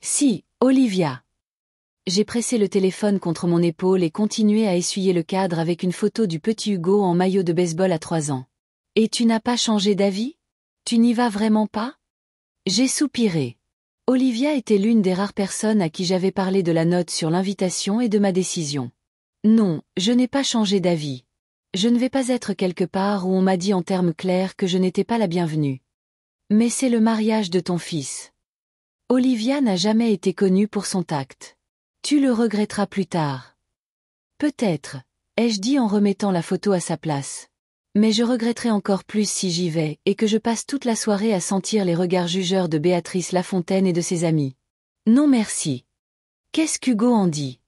Si, Olivia. » J'ai pressé le téléphone contre mon épaule et continué à essuyer le cadre avec une photo du petit Hugo en maillot de baseball à 3 ans. « Et tu n'as pas changé d'avis ? Tu n'y vas vraiment pas ?» J'ai soupiré. Olivia était l'une des rares personnes à qui j'avais parlé de la note sur l'invitation et de ma décision. « Non, je n'ai pas changé d'avis. Je ne vais pas être quelque part où on m'a dit en termes clairs que je n'étais pas la bienvenue. Mais c'est le mariage de ton fils. Olivia n'a jamais été connue pour son tact. Tu le regretteras plus tard. Peut-être, ai-je dit en remettant la photo à sa place. Mais je regretterai encore plus si j'y vais et que je passe toute la soirée à sentir les regards jugeurs de Béatrice Lafontaine et de ses amis. Non merci. Qu'est-ce qu'Hugo en dit?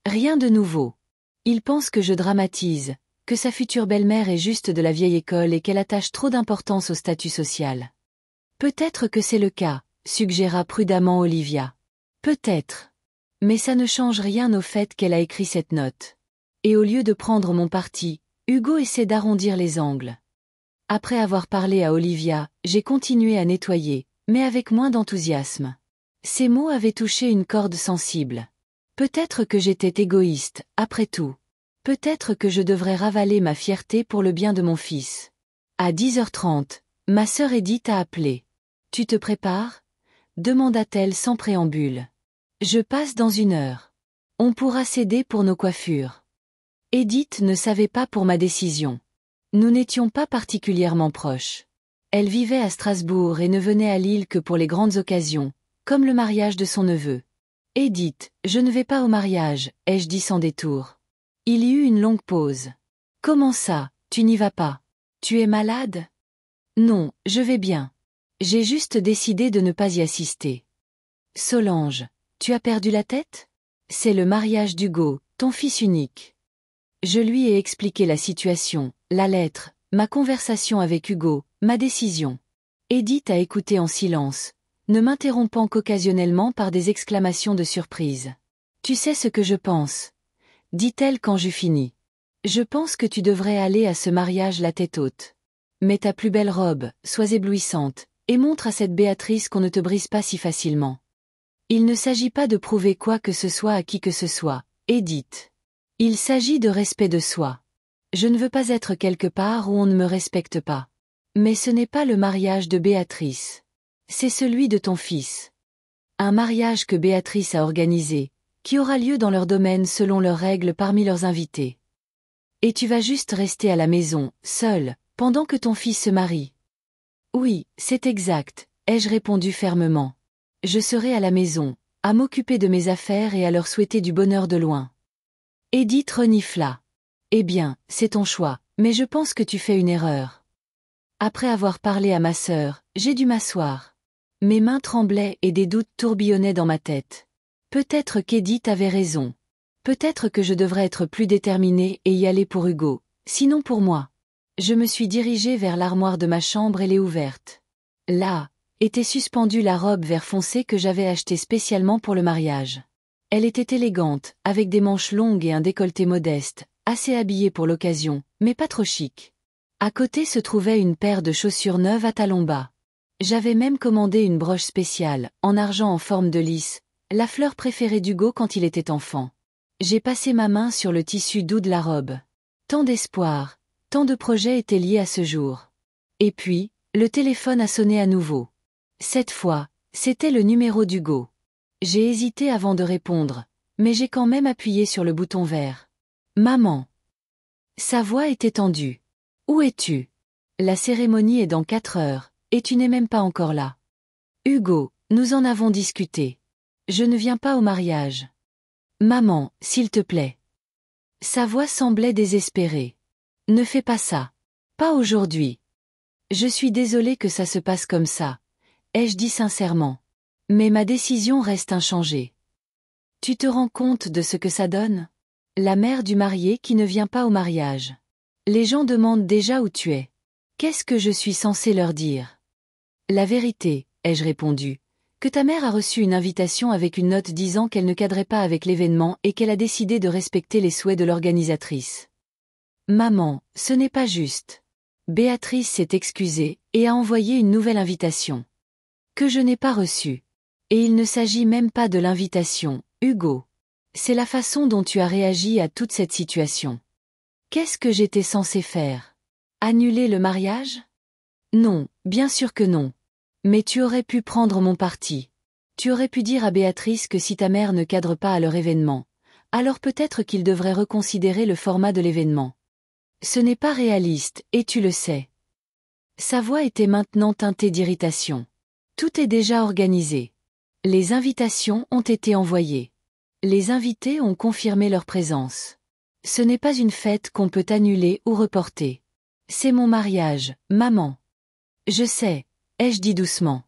Rien de nouveau. Il pense que je dramatise, que sa future belle-mère est juste de la vieille école et qu'elle attache trop d'importance au statut social. Peut-être que c'est le cas, suggéra prudemment Olivia. Peut-être. Mais ça ne change rien au fait qu'elle a écrit cette note. Et au lieu de prendre mon parti, Hugo essaie d'arrondir les angles. Après avoir parlé à Olivia, j'ai continué à nettoyer, mais avec moins d'enthousiasme. Ces mots avaient touché une corde sensible. Peut-être que j'étais égoïste, après tout. Peut-être que je devrais ravaler ma fierté pour le bien de mon fils. À 10h30, ma sœur Edith a appelé. Tu te prépares? Demanda-t-elle sans préambule. Je passe dans 1 heure. On pourra s'aider pour nos coiffures. Edith ne savait pas pour ma décision. Nous n'étions pas particulièrement proches. Elle vivait à Strasbourg et ne venait à Lille que pour les grandes occasions, comme le mariage de son neveu. Edith, je ne vais pas au mariage, ai-je dit sans détour. Il y eut une longue pause. Comment ça, tu n'y vas pas? Tu es malade? Non, je vais bien. J'ai juste décidé de ne pas y assister. Solange, tu as perdu la tête? C'est le mariage d'Hugo, ton fils unique. Je lui ai expliqué la situation, la lettre, ma conversation avec Hugo, ma décision. Edith a écouté en silence, ne m'interrompant qu'occasionnellement par des exclamations de surprise. Tu sais ce que je pense? Dit-elle quand j'eus fini. Je pense que tu devrais aller à ce mariage la tête haute. Mets ta plus belle robe, sois éblouissante, et montre à cette Béatrice qu'on ne te brise pas si facilement. Il ne s'agit pas de prouver quoi que ce soit à qui que ce soit, Edith. Il s'agit de respect de soi. Je ne veux pas être quelque part où on ne me respecte pas. Mais ce n'est pas le mariage de Béatrice. C'est celui de ton fils. Un mariage que Béatrice a organisé, qui aura lieu dans leur domaine selon leurs règles parmi leurs invités. Et tu vas juste rester à la maison, seule, pendant que ton fils se marie. Oui, c'est exact, ai-je répondu fermement. Je serai à la maison, à m'occuper de mes affaires et à leur souhaiter du bonheur de loin. Edith renifla. Eh bien, c'est ton choix, mais je pense que tu fais une erreur. Après avoir parlé à ma sœur, j'ai dû m'asseoir. Mes mains tremblaient et des doutes tourbillonnaient dans ma tête. Peut-être qu'Edith avait raison. Peut-être que je devrais être plus déterminée et y aller pour Hugo, sinon pour moi. Je me suis dirigée vers l'armoire de ma chambre et l'ai ouverte. Là, était suspendue la robe vert foncé que j'avais achetée spécialement pour le mariage. Elle était élégante, avec des manches longues et un décolleté modeste, assez habillée pour l'occasion, mais pas trop chic. À côté se trouvait une paire de chaussures neuves à talons bas. J'avais même commandé une broche spéciale, en argent en forme de lys, la fleur préférée d'Hugo quand il était enfant. J'ai passé ma main sur le tissu doux de la robe. Tant d'espoir, tant de projets étaient liés à ce jour. Et puis, le téléphone a sonné à nouveau. Cette fois, c'était le numéro d'Hugo. J'ai hésité avant de répondre, mais j'ai quand même appuyé sur le bouton vert. Maman. Sa voix était tendue. Où es-tu? La cérémonie est dans 4 heures, et tu n'es même pas encore là. Hugo, nous en avons discuté. Je ne viens pas au mariage. Maman, s'il te plaît. Sa voix semblait désespérée. Ne fais pas ça. Pas aujourd'hui. Je suis désolée que ça se passe comme ça, ai-je dit sincèrement. Mais ma décision reste inchangée. Tu te rends compte de ce que ça donne? La mère du marié qui ne vient pas au mariage. Les gens demandent déjà où tu es. Qu'est-ce que je suis censée leur dire? La vérité, ai-je répondu, que ta mère a reçu une invitation avec une note disant qu'elle ne cadrait pas avec l'événement et qu'elle a décidé de respecter les souhaits de l'organisatrice. Maman, ce n'est pas juste. Béatrice s'est excusée et a envoyé une nouvelle invitation. Que je n'ai pas reçue. Et il ne s'agit même pas de l'invitation, Hugo. C'est la façon dont tu as réagi à toute cette situation. Qu'est-ce que j'étais censée faire? Annuler le mariage? Non, bien sûr que non. Mais tu aurais pu prendre mon parti. Tu aurais pu dire à Béatrice que si ta mère ne cadre pas à leur événement, alors peut-être qu'il devrait reconsidérer le format de l'événement. Ce n'est pas réaliste, et tu le sais. Sa voix était maintenant teintée d'irritation. Tout est déjà organisé. Les invitations ont été envoyées. Les invités ont confirmé leur présence. Ce n'est pas une fête qu'on peut annuler ou reporter. C'est mon mariage, maman. Je sais, ai-je dit doucement.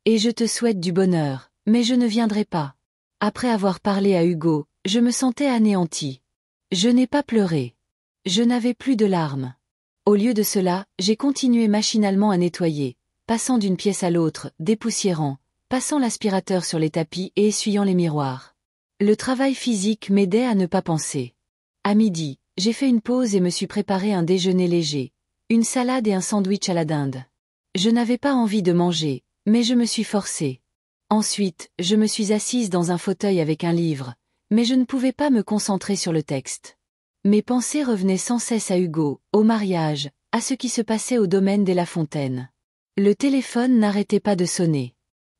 Et je te souhaite du bonheur, mais je ne viendrai pas. Après avoir parlé à Hugo, je me sentais anéantie. Je n'ai pas pleuré. Je n'avais plus de larmes. Au lieu de cela, j'ai continué machinalement à nettoyer, passant d'une pièce à l'autre, dépoussiérant, passant l'aspirateur sur les tapis et essuyant les miroirs. Le travail physique m'aidait à ne pas penser. À midi, j'ai fait une pause et me suis préparé un déjeuner léger, une salade et un sandwich à la dinde. Je n'avais pas envie de manger, mais je me suis forcée. Ensuite, je me suis assise dans un fauteuil avec un livre, mais je ne pouvais pas me concentrer sur le texte. Mes pensées revenaient sans cesse à Hugo, au mariage, à ce qui se passait au domaine des Lafontaine. Le téléphone n'arrêtait pas de sonner.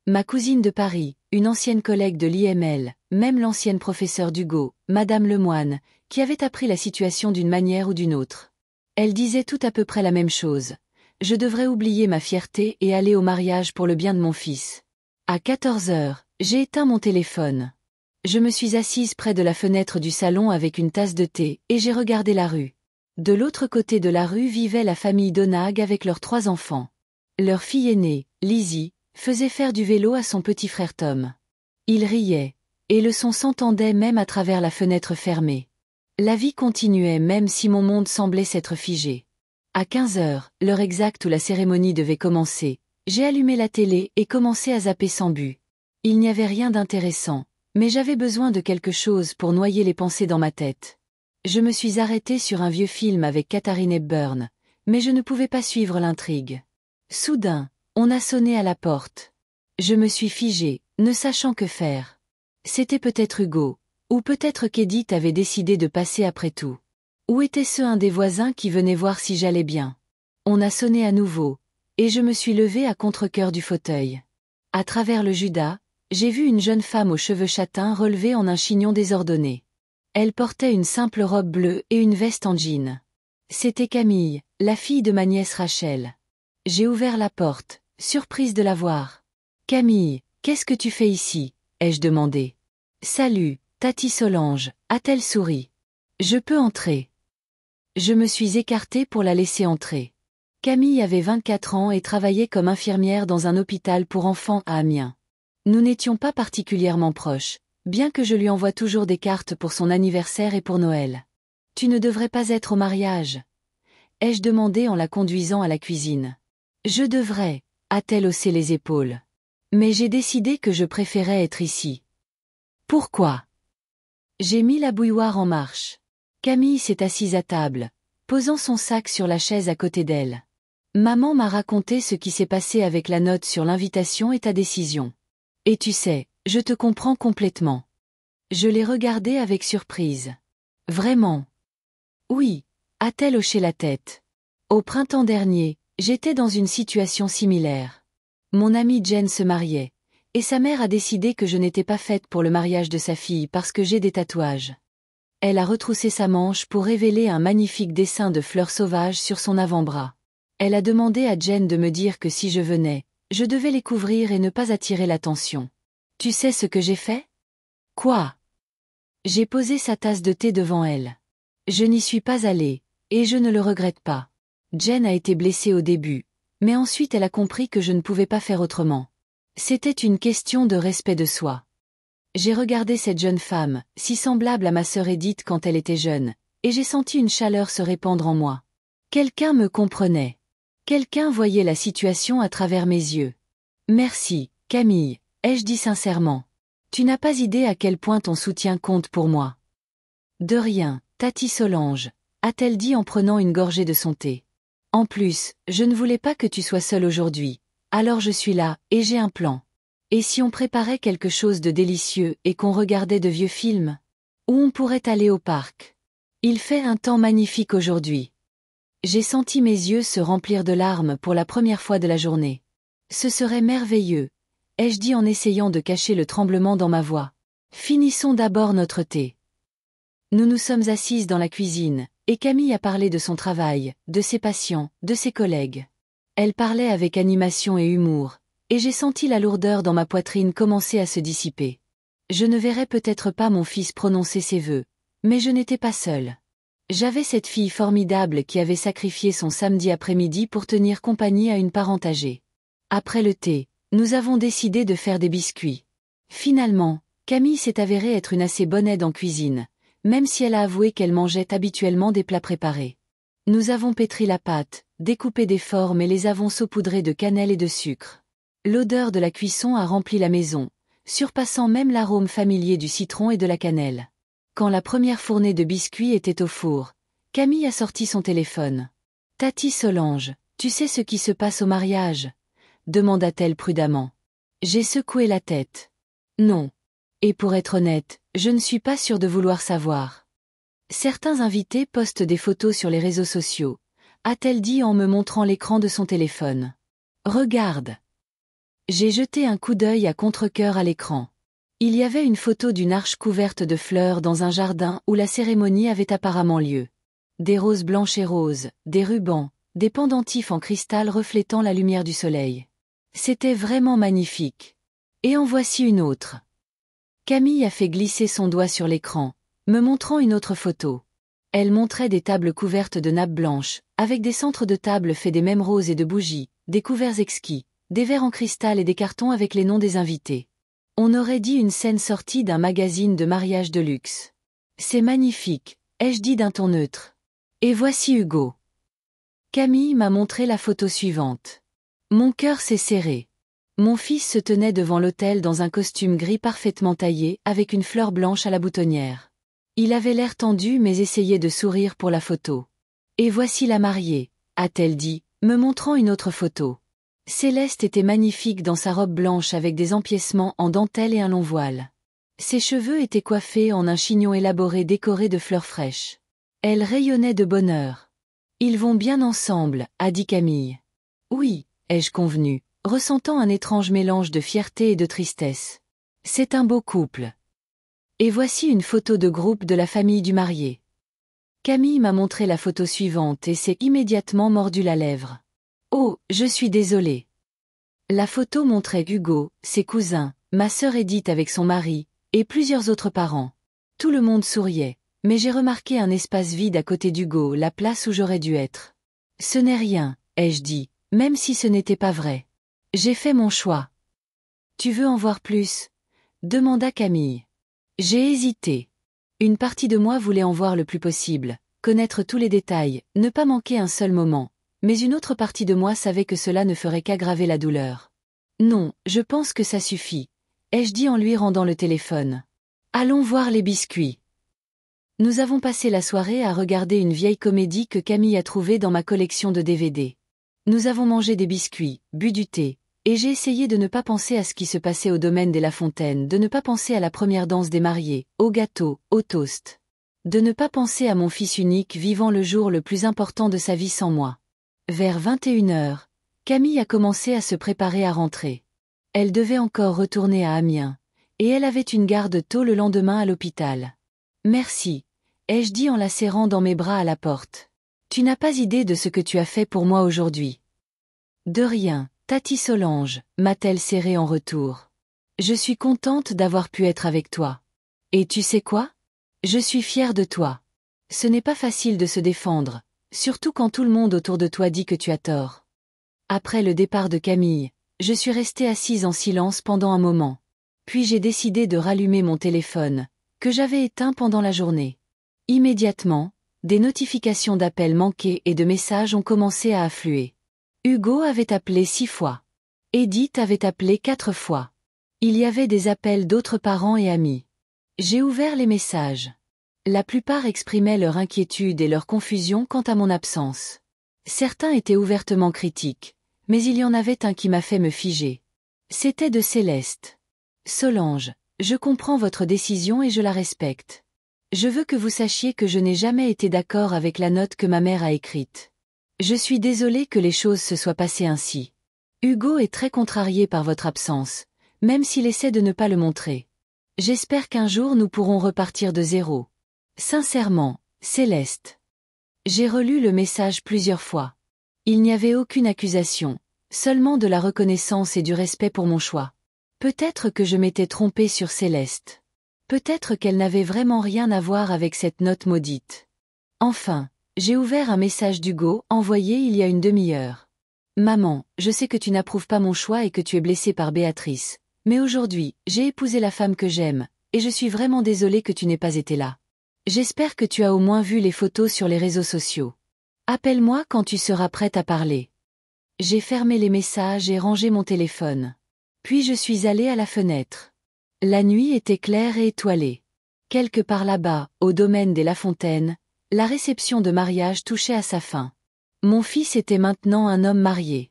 Ma cousine de Paris, une ancienne collègue de l'IML, même l'ancienne professeure d'Hugo, Madame Lemoine, qui avait appris la situation d'une manière ou d'une autre. Elle disait tout à peu près la même chose. Je devrais oublier ma fierté et aller au mariage pour le bien de mon fils. À 14 heures, j'ai éteint mon téléphone. Je me suis assise près de la fenêtre du salon avec une tasse de thé et j'ai regardé la rue. De l'autre côté de la rue vivait la famille Donag avec leurs 3 enfants. Leur fille aînée, Lizzie, faisait faire du vélo à son petit frère Tom. Ils riaient, et le son s'entendait même à travers la fenêtre fermée. La vie continuait même si mon monde semblait s'être figé. À 15 heures, l'heure exacte où la cérémonie devait commencer, j'ai allumé la télé et commencé à zapper sans but. Il n'y avait rien d'intéressant, mais j'avais besoin de quelque chose pour noyer les pensées dans ma tête. Je me suis arrêtée sur un vieux film avec Katharine Hepburn, mais je ne pouvais pas suivre l'intrigue. Soudain, on a sonné à la porte. Je me suis figée, ne sachant que faire. C'était peut-être Hugo, ou peut-être qu'Edith avait décidé de passer après tout. Où était-ce un des voisins qui venait voir si j'allais bien? On a sonné à nouveau, et je me suis levée à contre-cœur du fauteuil. À travers le Judas, j'ai vu une jeune femme aux cheveux châtains relevée en un chignon désordonné. Elle portait une simple robe bleue et une veste en jean. C'était Camille, la fille de ma nièce Rachel. J'ai ouvert la porte, surprise de la voir. « Camille, qu'est-ce que tu fais ici ?» ai-je demandé. « Salut, Tati Solange » a-t-elle souri. « Je peux entrer ?» Je me suis écartée pour la laisser entrer. Camille avait 24 ans et travaillait comme infirmière dans un hôpital pour enfants à Amiens. Nous n'étions pas particulièrement proches, bien que je lui envoie toujours des cartes pour son anniversaire et pour Noël. « Tu ne devrais pas être au mariage ?» ai-je demandé en la conduisant à la cuisine. « Je devrais » a-t-elle haussé les épaules. « Mais j'ai décidé que je préférais être ici. »« Pourquoi ?» J'ai mis la bouilloire en marche. Camille s'est assise à table, posant son sac sur la chaise à côté d'elle. « Maman m'a raconté ce qui s'est passé avec la note sur l'invitation et ta décision. Et tu sais, je te comprends complètement. » Je l'ai regardée avec surprise. « Vraiment ? » « Oui » a-t-elle hoché la tête. « Au printemps dernier, j'étais dans une situation similaire. Mon amie Jen se mariait, et sa mère a décidé que je n'étais pas faite pour le mariage de sa fille parce que j'ai des tatouages. » Elle a retroussé sa manche pour révéler un magnifique dessin de fleurs sauvages sur son avant-bras. Elle a demandé à Jen de me dire que si je venais, je devais les couvrir et ne pas attirer l'attention. Tu sais ce que j'ai fait? Quoi? J'ai posé sa tasse de thé devant elle. Je n'y suis pas allée, et je ne le regrette pas. Jen a été blessée au début, mais ensuite elle a compris que je ne pouvais pas faire autrement. C'était une question de respect de soi. J'ai regardé cette jeune femme, si semblable à ma sœur Edith quand elle était jeune, et j'ai senti une chaleur se répandre en moi. Quelqu'un me comprenait. Quelqu'un voyait la situation à travers mes yeux. Merci, Camille, ai-je dit sincèrement. Tu n'as pas idée à quel point ton soutien compte pour moi. De rien, Tati Solange, a-t-elle dit en prenant une gorgée de son thé. En plus, je ne voulais pas que tu sois seule aujourd'hui, alors je suis là, et j'ai un plan. Et si on préparait quelque chose de délicieux et qu'on regardait de vieux films? Ou on pourrait aller au parc? Il fait un temps magnifique aujourd'hui. J'ai senti mes yeux se remplir de larmes pour la première fois de la journée. Ce serait merveilleux, ai-je dit en essayant de cacher le tremblement dans ma voix. Finissons d'abord notre thé. Nous nous sommes assises dans la cuisine, et Camille a parlé de son travail, de ses patients, de ses collègues. Elle parlait avec animation et humour, et j'ai senti la lourdeur dans ma poitrine commencer à se dissiper. Je ne verrais peut-être pas mon fils prononcer ses vœux, mais je n'étais pas seule. J'avais cette fille formidable qui avait sacrifié son samedi après-midi pour tenir compagnie à une parente âgée. Après le thé, nous avons décidé de faire des biscuits. Finalement, Camille s'est avérée être une assez bonne aide en cuisine, même si elle a avoué qu'elle mangeait habituellement des plats préparés. Nous avons pétri la pâte, découpé des formes et les avons saupoudrées de cannelle et de sucre. L'odeur de la cuisson a rempli la maison, surpassant même l'arôme familier du citron et de la cannelle. Quand la première fournée de biscuits était au four, Camille a sorti son téléphone. « Tati Solange, tu sais ce qui se passe au mariage ?» demanda-t-elle prudemment. J'ai secoué la tête. « Non. Et pour être honnête, je ne suis pas sûre de vouloir savoir. » Certains invités postent des photos sur les réseaux sociaux, a-t-elle dit en me montrant l'écran de son téléphone. Regarde. J'ai jeté un coup d'œil à contre-cœur à l'écran. Il y avait une photo d'une arche couverte de fleurs dans un jardin où la cérémonie avait apparemment lieu. Des roses blanches et roses, des rubans, des pendentifs en cristal reflétant la lumière du soleil. C'était vraiment magnifique. Et en voici une autre. Camille a fait glisser son doigt sur l'écran, me montrant une autre photo. Elle montrait des tables couvertes de nappes blanches, avec des centres de table faits des mêmes roses et de bougies, des couverts exquis, des verres en cristal et des cartons avec les noms des invités. On aurait dit une scène sortie d'un magazine de mariage de luxe. C'est magnifique, ai-je dit d'un ton neutre. Et voici Hugo. Camille m'a montré la photo suivante. Mon cœur s'est serré. Mon fils se tenait devant l'autel dans un costume gris parfaitement taillé, avec une fleur blanche à la boutonnière. Il avait l'air tendu mais essayait de sourire pour la photo. Et voici la mariée, a-t-elle dit, me montrant une autre photo. Céleste était magnifique dans sa robe blanche avec des empiècements en dentelle et un long voile. Ses cheveux étaient coiffés en un chignon élaboré décoré de fleurs fraîches. Elle rayonnait de bonheur. Ils vont bien ensemble, a dit Camille. Oui, ai-je convenu, ressentant un étrange mélange de fierté et de tristesse. C'est un beau couple. Et voici une photo de groupe de la famille du marié. Camille m'a montré la photo suivante et s'est immédiatement mordu la lèvre. Oh, je suis désolée. La photo montrait Hugo, ses cousins, ma sœur Edith avec son mari, et plusieurs autres parents. Tout le monde souriait, mais j'ai remarqué un espace vide à côté d'Hugo, la place où j'aurais dû être. Ce n'est rien, ai-je dit, même si ce n'était pas vrai. J'ai fait mon choix. Tu veux en voir plus? Demanda Camille. J'ai hésité. Une partie de moi voulait en voir le plus possible, connaître tous les détails, ne pas manquer un seul moment. Mais une autre partie de moi savait que cela ne ferait qu'aggraver la douleur. Non, je pense que ça suffit, ai-je dit en lui rendant le téléphone. Allons voir les biscuits. Nous avons passé la soirée à regarder une vieille comédie que Camille a trouvée dans ma collection de DVD. Nous avons mangé des biscuits, bu du thé, et j'ai essayé de ne pas penser à ce qui se passait au domaine des Lafontaine, de ne pas penser à la première danse des mariés, au gâteau, au toast. De ne pas penser à mon fils unique vivant le jour le plus important de sa vie sans moi. Vers 21h, Camille a commencé à se préparer à rentrer. Elle devait encore retourner à Amiens, et elle avait une garde tôt le lendemain à l'hôpital. Merci, ai-je dit en la serrant dans mes bras à la porte. Tu n'as pas idée de ce que tu as fait pour moi aujourd'hui. De rien, Tati Solange, m'a-t-elle serré en retour. Je suis contente d'avoir pu être avec toi. Et tu sais quoi? Je suis fière de toi. Ce n'est pas facile de se défendre. Surtout quand tout le monde autour de toi dit que tu as tort. Après le départ de Camille, je suis restée assise en silence pendant un moment. Puis j'ai décidé de rallumer mon téléphone, que j'avais éteint pendant la journée. Immédiatement, des notifications d'appels manqués et de messages ont commencé à affluer. Hugo avait appelé 6 fois. Edith avait appelé 4 fois. Il y avait des appels d'autres parents et amis. J'ai ouvert les messages. La plupart exprimaient leur inquiétude et leur confusion quant à mon absence. Certains étaient ouvertement critiques, mais il y en avait un qui m'a fait me figer. C'était de Céleste. Solange, je comprends votre décision et je la respecte. Je veux que vous sachiez que je n'ai jamais été d'accord avec la note que ma mère a écrite. Je suis désolée que les choses se soient passées ainsi. Hugo est très contrarié par votre absence, même s'il essaie de ne pas le montrer. J'espère qu'un jour nous pourrons repartir de zéro. Sincèrement, Céleste. J'ai relu le message plusieurs fois. Il n'y avait aucune accusation, seulement de la reconnaissance et du respect pour mon choix. Peut-être que je m'étais trompée sur Céleste. Peut-être qu'elle n'avait vraiment rien à voir avec cette note maudite. Enfin, j'ai ouvert un message d'Hugo envoyé il y a une demi-heure. Maman, je sais que tu n'approuves pas mon choix et que tu es blessée par Béatrice, mais aujourd'hui, j'ai épousé la femme que j'aime, et je suis vraiment désolée que tu n'aies pas été là. J'espère que tu as au moins vu les photos sur les réseaux sociaux. Appelle-moi quand tu seras prête à parler. J'ai fermé les messages et rangé mon téléphone. Puis je suis allée à la fenêtre. La nuit était claire et étoilée. Quelque part là-bas, au domaine des Lafontaine, la réception de mariage touchait à sa fin. Mon fils était maintenant un homme marié.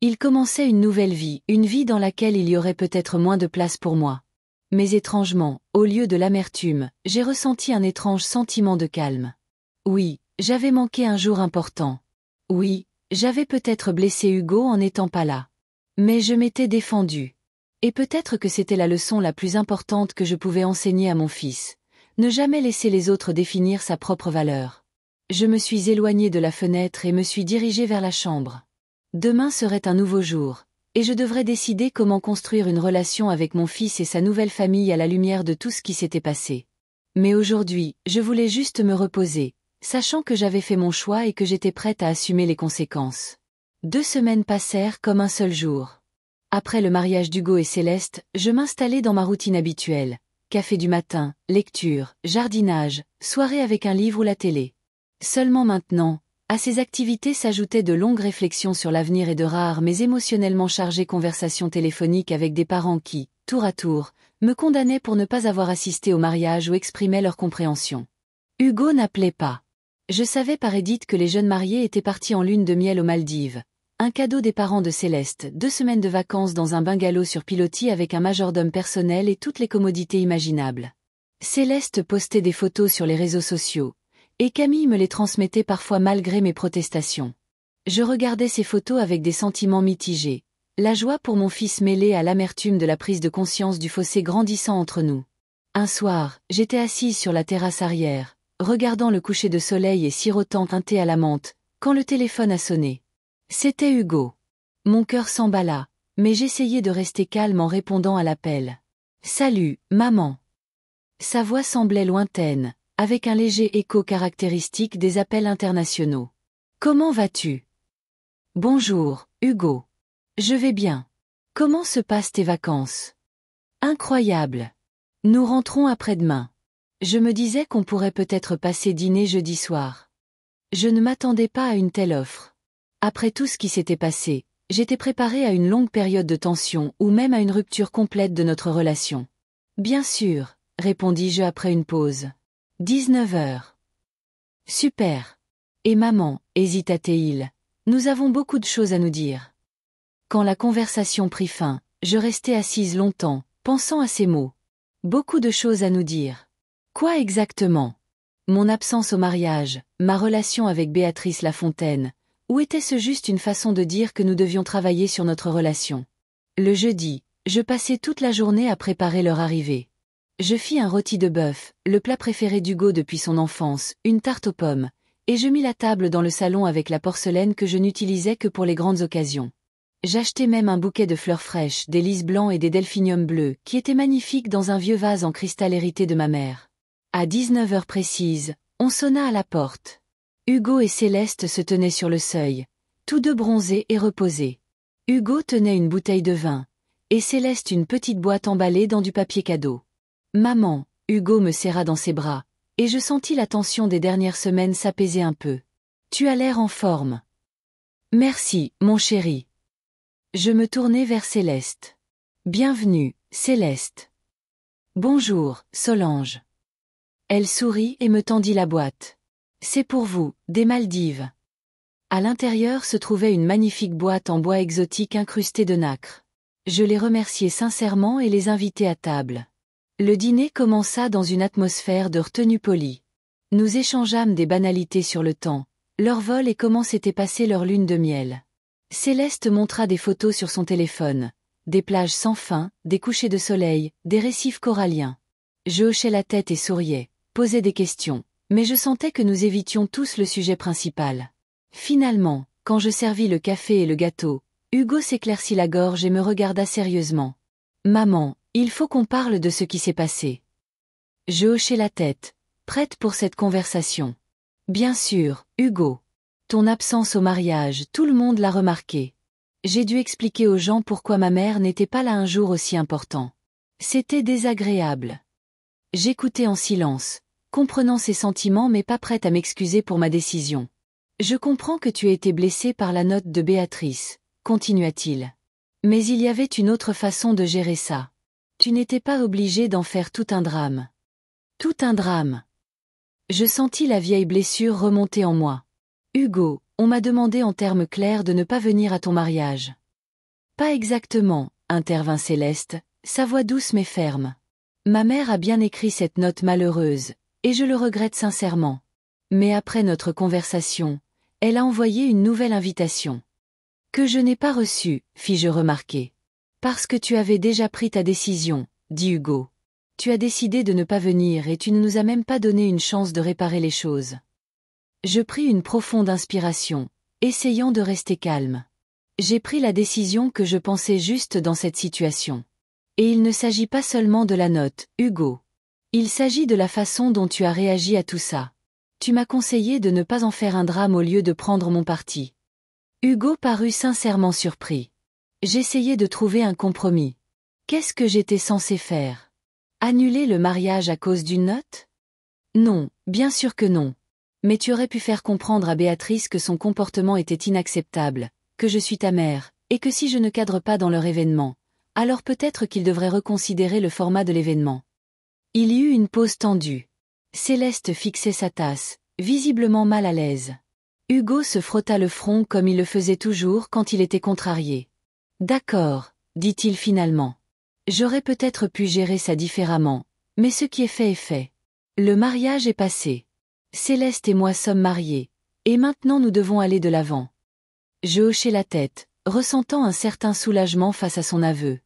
Il commençait une nouvelle vie, une vie dans laquelle il y aurait peut-être moins de place pour moi. Mais étrangement, au lieu de l'amertume, j'ai ressenti un étrange sentiment de calme. Oui, j'avais manqué un jour important. Oui, j'avais peut-être blessé Hugo en n'étant pas là. Mais je m'étais défendue. Et peut-être que c'était la leçon la plus importante que je pouvais enseigner à mon fils. Ne jamais laisser les autres définir sa propre valeur. Je me suis éloignée de la fenêtre et me suis dirigée vers la chambre. Demain serait un nouveau jour, et je devrais décider comment construire une relation avec mon fils et sa nouvelle famille à la lumière de tout ce qui s'était passé. Mais aujourd'hui, je voulais juste me reposer, sachant que j'avais fait mon choix et que j'étais prête à assumer les conséquences. 2 semaines passèrent comme un seul jour. Après le mariage d'Hugo et Céleste, je m'installai dans ma routine habituelle. Café du matin, lecture, jardinage, soirée avec un livre ou la télé. Seulement maintenant, à ces activités s'ajoutaient de longues réflexions sur l'avenir et de rares mais émotionnellement chargées conversations téléphoniques avec des parents qui, tour à tour, me condamnaient pour ne pas avoir assisté au mariage ou exprimaient leur compréhension. Hugo n'appelait pas. Je savais par Edith que les jeunes mariés étaient partis en lune de miel aux Maldives. Un cadeau des parents de Céleste, 2 semaines de vacances dans un bungalow sur pilotis avec un majordome personnel et toutes les commodités imaginables. Céleste postait des photos sur les réseaux sociaux, et Camille me les transmettait parfois malgré mes protestations. Je regardais ces photos avec des sentiments mitigés, la joie pour mon fils mêlée à l'amertume de la prise de conscience du fossé grandissant entre nous. Un soir, j'étais assise sur la terrasse arrière, regardant le coucher de soleil et sirotant un thé à la menthe, quand le téléphone a sonné. C'était Hugo. Mon cœur s'emballa, mais j'essayais de rester calme en répondant à l'appel. « Salut, maman !» Sa voix semblait lointaine, avec un léger écho caractéristique des appels internationaux. « Comment vas-tu ?»« Bonjour, Hugo. Je vais bien. Comment se passent tes vacances ?»« Incroyable. Nous rentrons après-demain. Je me disais qu'on pourrait peut-être passer dîner jeudi soir. Je ne m'attendais pas à une telle offre. Après tout ce qui s'était passé, j'étais préparée à une longue période de tension ou même à une rupture complète de notre relation. « Bien sûr, » répondis-je après une pause. 19 heures. Super. Et maman, hésita-t-il, nous avons beaucoup de choses à nous dire. Quand la conversation prit fin, je restai assise longtemps, pensant à ces mots. Beaucoup de choses à nous dire. Quoi exactement? Mon absence au mariage, ma relation avec Béatrice Lafontaine, ou était-ce juste une façon de dire que nous devions travailler sur notre relation? Le jeudi, je passai toute la journée à préparer leur arrivée. Je fis un rôti de bœuf, le plat préféré d'Hugo depuis son enfance, une tarte aux pommes, et je mis la table dans le salon avec la porcelaine que je n'utilisais que pour les grandes occasions. J'achetai même un bouquet de fleurs fraîches, des lys blancs et des delphiniums bleus, qui étaient magnifiques dans un vieux vase en cristal hérité de ma mère. À 19 heures précises, on sonna à la porte. Hugo et Céleste se tenaient sur le seuil, tous deux bronzés et reposés. Hugo tenait une bouteille de vin, et Céleste une petite boîte emballée dans du papier cadeau. Maman, Hugo me serra dans ses bras, et je sentis la tension des dernières semaines s'apaiser un peu. Tu as l'air en forme. Merci, mon chéri. Je me tournai vers Céleste. Bienvenue, Céleste. Bonjour, Solange. Elle sourit et me tendit la boîte. C'est pour vous, des Maldives. À l'intérieur se trouvait une magnifique boîte en bois exotique incrustée de nacre. Je les remerciai sincèrement et les invitai à table. Le dîner commença dans une atmosphère de retenue polie. Nous échangeâmes des banalités sur le temps, leur vol et comment s'était passée leur lune de miel. Céleste montra des photos sur son téléphone, des plages sans fin, des couchers de soleil, des récifs coralliens. Je hochais la tête et souriais, posais des questions, mais je sentais que nous évitions tous le sujet principal. Finalement, quand je servis le café et le gâteau, Hugo s'éclaircit la gorge et me regarda sérieusement. « Maman, il faut qu'on parle de ce qui s'est passé. » Je hochai la tête, prête pour cette conversation. « Bien sûr, Hugo. Ton absence au mariage, tout le monde l'a remarqué. J'ai dû expliquer aux gens pourquoi ma mère n'était pas là un jour aussi important. C'était désagréable. » J'écoutais en silence, comprenant ses sentiments mais pas prête à m'excuser pour ma décision. « Je comprends que tu aies été blessée par la note de Béatrice, » continua-t-il. « Mais il y avait une autre façon de gérer ça. Tu n'étais pas obligée d'en faire tout un drame. » Tout un drame. Je sentis la vieille blessure remonter en moi. « Hugo, on m'a demandé en termes clairs de ne pas venir à ton mariage. »« Pas exactement, » intervint Céleste, sa voix douce mais ferme. Ma mère a bien écrit cette note malheureuse, et je le regrette sincèrement. Mais après notre conversation, elle a envoyé une nouvelle invitation. Que je n'ai pas reçue, fis-je remarquer. Parce que tu avais déjà pris ta décision, dit Hugo. Tu as décidé de ne pas venir et tu ne nous as même pas donné une chance de réparer les choses. Je pris une profonde inspiration, essayant de rester calme. J'ai pris la décision que je pensais juste dans cette situation. Et il ne s'agit pas seulement de la note, Hugo. Il s'agit de la façon dont tu as réagi à tout ça. Tu m'as conseillé de ne pas en faire un drame au lieu de prendre mon parti. Hugo parut sincèrement surpris. J'essayais de trouver un compromis. Qu'est-ce que j'étais censé faire? Annuler le mariage à cause d'une note? Non, bien sûr que non. Mais tu aurais pu faire comprendre à Béatrice que son comportement était inacceptable, que je suis ta mère, et que si je ne cadre pas dans leur événement, alors peut-être qu'il devrait reconsidérer le format de l'événement. Il y eut une pause tendue. Céleste fixait sa tasse, visiblement mal à l'aise. Hugo se frotta le front comme il le faisait toujours quand il était contrarié. D'accord, dit-il finalement. J'aurais peut-être pu gérer ça différemment, mais ce qui est fait est fait. Le mariage est passé. Céleste et moi sommes mariés, et maintenant nous devons aller de l'avant. Je hochai la tête, ressentant un certain soulagement face à son aveu.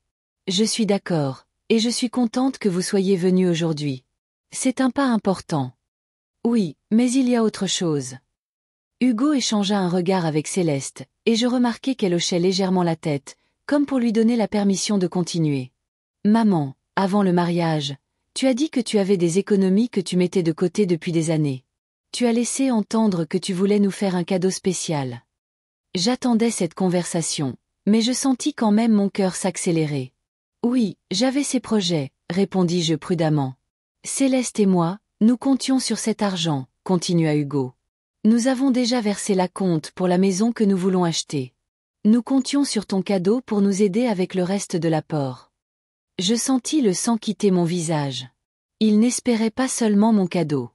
Je suis d'accord, et je suis contente que vous soyez venu aujourd'hui. C'est un pas important. Oui, mais il y a autre chose. Hugo échangea un regard avec Céleste, et je remarquai qu'elle hochait légèrement la tête, comme pour lui donner la permission de continuer. Maman, avant le mariage, tu as dit que tu avais des économies que tu mettais de côté depuis des années. Tu as laissé entendre que tu voulais nous faire un cadeau spécial. J'attendais cette conversation, mais je sentis quand même mon cœur s'accélérer. Oui, j'avais ces projets, répondis-je prudemment. Céleste et moi, nous comptions sur cet argent, continua Hugo. Nous avons déjà versé l'acompte pour la maison que nous voulons acheter. Nous comptions sur ton cadeau pour nous aider avec le reste de l'apport. Je sentis le sang quitter mon visage. Ils n'espéraient pas seulement mon cadeau.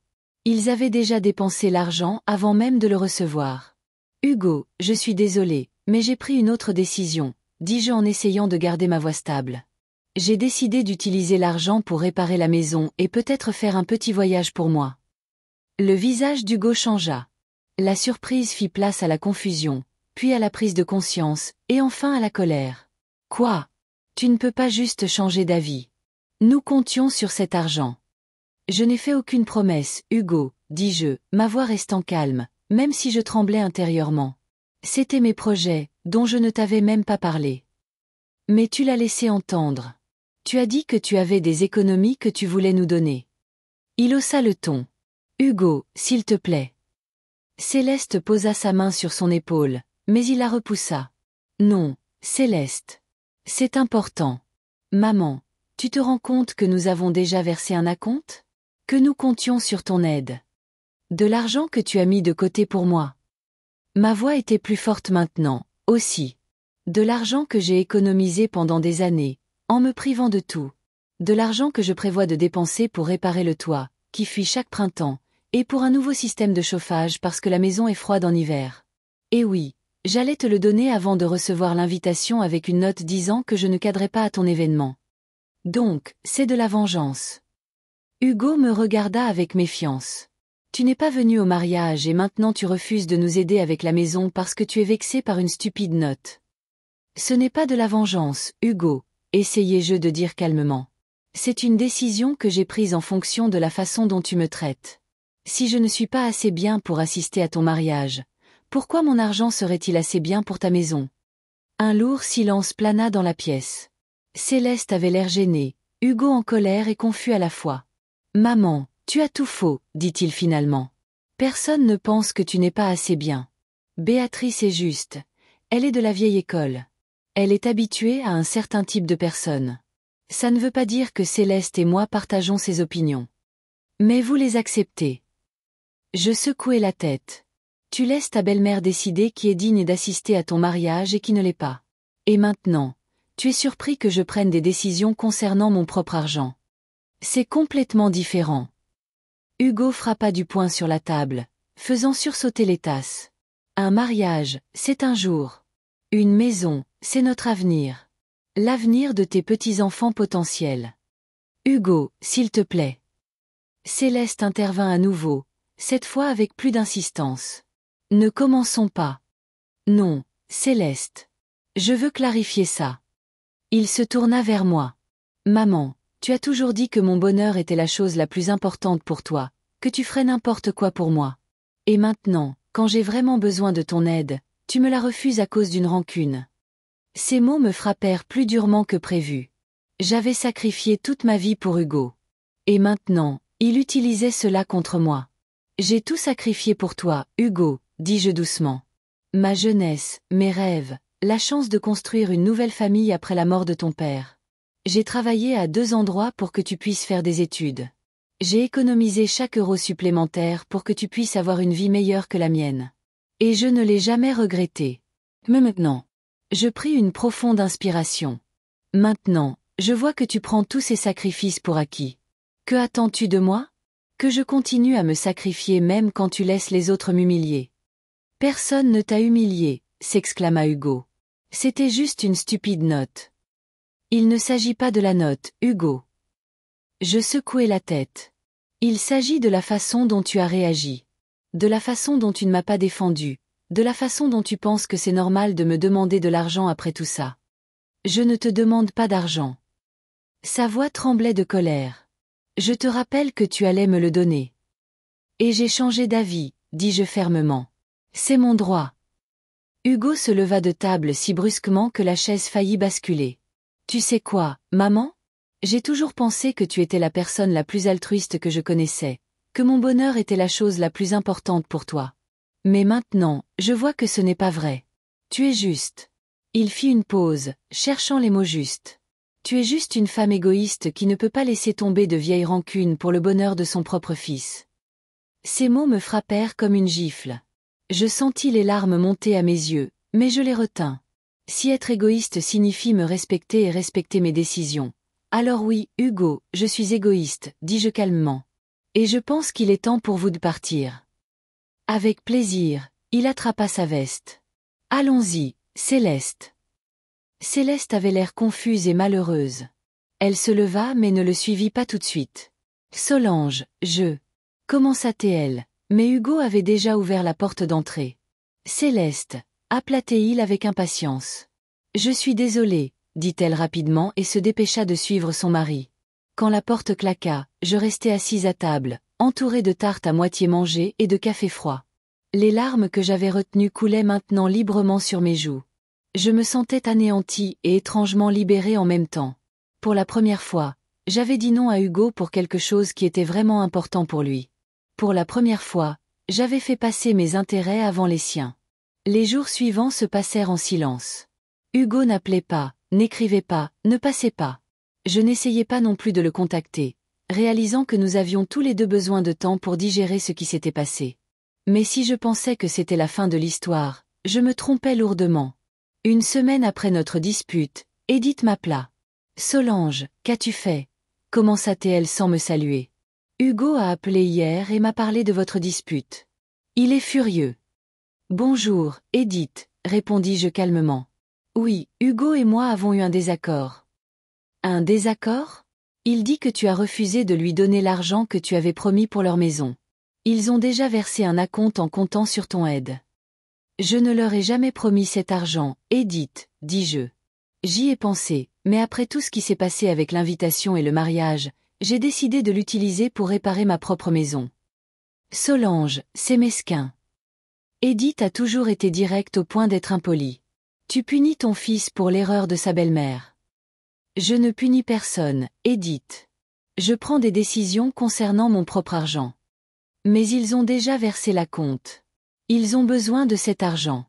Ils avaient déjà dépensé l'argent avant même de le recevoir. Hugo, je suis désolé, mais j'ai pris une autre décision, dis-je en essayant de garder ma voix stable. J'ai décidé d'utiliser l'argent pour réparer la maison et peut-être faire un petit voyage pour moi. Le visage d'Hugo changea. La surprise fit place à la confusion, puis à la prise de conscience, et enfin à la colère. Quoi? Tu ne peux pas juste changer d'avis. Nous comptions sur cet argent. Je n'ai fait aucune promesse, Hugo, dis-je, ma voix restant calme, même si je tremblais intérieurement. C'étaient mes projets, dont je ne t'avais même pas parlé. Mais tu l'as laissé entendre. Tu as dit que tu avais des économies que tu voulais nous donner. Il haussa le ton. Hugo, s'il te plaît. Céleste posa sa main sur son épaule, mais il la repoussa. Non, Céleste. C'est important. Maman, tu te rends compte que nous avons déjà versé un acompte? Que nous comptions sur ton aide. De l'argent que tu as mis de côté pour moi. Ma voix était plus forte maintenant, aussi. De l'argent que j'ai économisé pendant des années, en me privant de tout. De l'argent que je prévois de dépenser pour réparer le toit, qui fuit chaque printemps, et pour un nouveau système de chauffage parce que la maison est froide en hiver. Et oui, j'allais te le donner avant de recevoir l'invitation avec une note disant que je ne cadrais pas à ton événement. Donc, c'est de la vengeance. Hugo me regarda avec méfiance. Tu n'es pas venu au mariage et maintenant tu refuses de nous aider avec la maison parce que tu es vexé par une stupide note. Ce n'est pas de la vengeance, Hugo, essayai-je de dire calmement. C'est une décision que j'ai prise en fonction de la façon dont tu me traites. Si je ne suis pas assez bien pour assister à ton mariage, pourquoi mon argent serait-il assez bien pour ta maison? Un lourd silence plana dans la pièce. Céleste avait l'air gêné, Hugo en colère et confus à la fois. Maman, tu as tout faux, dit-il finalement. Personne ne pense que tu n'es pas assez bien. Béatrice est juste. Elle est de la vieille école. Elle est habituée à un certain type de personne. Ça ne veut pas dire que Céleste et moi partageons ses opinions. Mais vous les acceptez. Je secouai la tête. Tu laisses ta belle-mère décider qui est digne d'assister à ton mariage et qui ne l'est pas. Et maintenant, tu es surpris que je prenne des décisions concernant mon propre argent. C'est complètement différent. Hugo frappa du poing sur la table, faisant sursauter les tasses. Un mariage, c'est un jour. Une maison, c'est notre avenir. L'avenir de tes petits-enfants potentiels. Hugo, s'il te plaît. Céleste intervint à nouveau, cette fois avec plus d'insistance. Ne commençons pas. Non, Céleste. Je veux clarifier ça. Il se tourna vers moi. Maman, tu as toujours dit que mon bonheur était la chose la plus importante pour toi, que tu ferais n'importe quoi pour moi. Et maintenant, quand j'ai vraiment besoin de ton aide, tu me la refuses à cause d'une rancune. Ces mots me frappèrent plus durement que prévu. J'avais sacrifié toute ma vie pour Hugo. Et maintenant, il utilisait cela contre moi. J'ai tout sacrifié pour toi, Hugo, dis-je doucement. Ma jeunesse, mes rêves, la chance de construire une nouvelle famille après la mort de ton père. J'ai travaillé à 2 endroits pour que tu puisses faire des études. J'ai économisé chaque euro supplémentaire pour que tu puisses avoir une vie meilleure que la mienne. Et je ne l'ai jamais regretté. Mais maintenant, je pris une profonde inspiration. Maintenant, je vois que tu prends tous ces sacrifices pour acquis. Que attends-tu de moi? Que je continue à me sacrifier même quand tu laisses les autres m'humilier. Personne ne t'a humilié, s'exclama Hugo. C'était juste une stupide note. Il ne s'agit pas de la note, Hugo. Je secouai la tête. Il s'agit de la façon dont tu as réagi. De la façon dont tu ne m'as pas défendu. De la façon dont tu penses que c'est normal de me demander de l'argent après tout ça. Je ne te demande pas d'argent. Sa voix tremblait de colère. Je te rappelle que tu allais me le donner. Et j'ai changé d'avis, dis-je fermement. C'est mon droit. Hugo se leva de table si brusquement que la chaise faillit basculer. Tu sais quoi, maman? J'ai toujours pensé que tu étais la personne la plus altruiste que je connaissais, que mon bonheur était la chose la plus importante pour toi. Mais maintenant, je vois que ce n'est pas vrai. Tu es juste. Il fit une pause, cherchant les mots justes. Tu es juste une femme égoïste qui ne peut pas laisser tomber de vieilles rancunes pour le bonheur de son propre fils. Ces mots me frappèrent comme une gifle. Je sentis les larmes monter à mes yeux, mais je les retins. Si être égoïste signifie me respecter et respecter mes décisions, alors oui, Hugo, je suis égoïste, dis-je calmement. Et je pense qu'il est temps pour vous de partir. Avec plaisir, il attrapa sa veste. Allons-y, Céleste. Céleste avait l'air confuse et malheureuse. Elle se leva mais ne le suivit pas tout de suite. Solange, commença-t-elle, mais Hugo avait déjà ouvert la porte d'entrée. Céleste, appela-t-il avec impatience. Je suis désolée, dit-elle rapidement et se dépêcha de suivre son mari. Quand la porte claqua, je restai assise à table, entourée de tartes à moitié mangées et de café froid. Les larmes que j'avais retenues coulaient maintenant librement sur mes joues. Je me sentais anéantie et étrangement libérée en même temps. Pour la première fois, j'avais dit non à Hugo pour quelque chose qui était vraiment important pour lui. Pour la première fois, j'avais fait passer mes intérêts avant les siens. Les jours suivants se passèrent en silence. Hugo n'appelait pas, n'écrivait pas, ne passait pas. Je n'essayais pas non plus de le contacter, réalisant que nous avions tous les deux besoin de temps pour digérer ce qui s'était passé. Mais si je pensais que c'était la fin de l'histoire, je me trompais lourdement. Une semaine après notre dispute, Edith m'appela. « Solange, qu'as-tu fait » commença-t-elle sans me saluer. « Hugo a appelé hier et m'a parlé de votre dispute. Il est furieux. »« Bonjour, Edith, » répondis-je calmement. « Oui, Hugo et moi avons eu un désaccord. »« Un désaccord ? Il dit que tu as refusé de lui donner l'argent que tu avais promis pour leur maison. Ils ont déjà versé un acompte en comptant sur ton aide. » « Je ne leur ai jamais promis cet argent, Edith, dis-je. J'y ai pensé, mais après tout ce qui s'est passé avec l'invitation et le mariage, j'ai décidé de l'utiliser pour réparer ma propre maison. Solange, c'est mesquin. Edith a toujours été directe au point d'être impolie. Tu punis ton fils pour l'erreur de sa belle-mère. Je ne punis personne, Edith. Je prends des décisions concernant mon propre argent. Mais ils ont déjà versé l'acompte. Ils ont besoin de cet argent.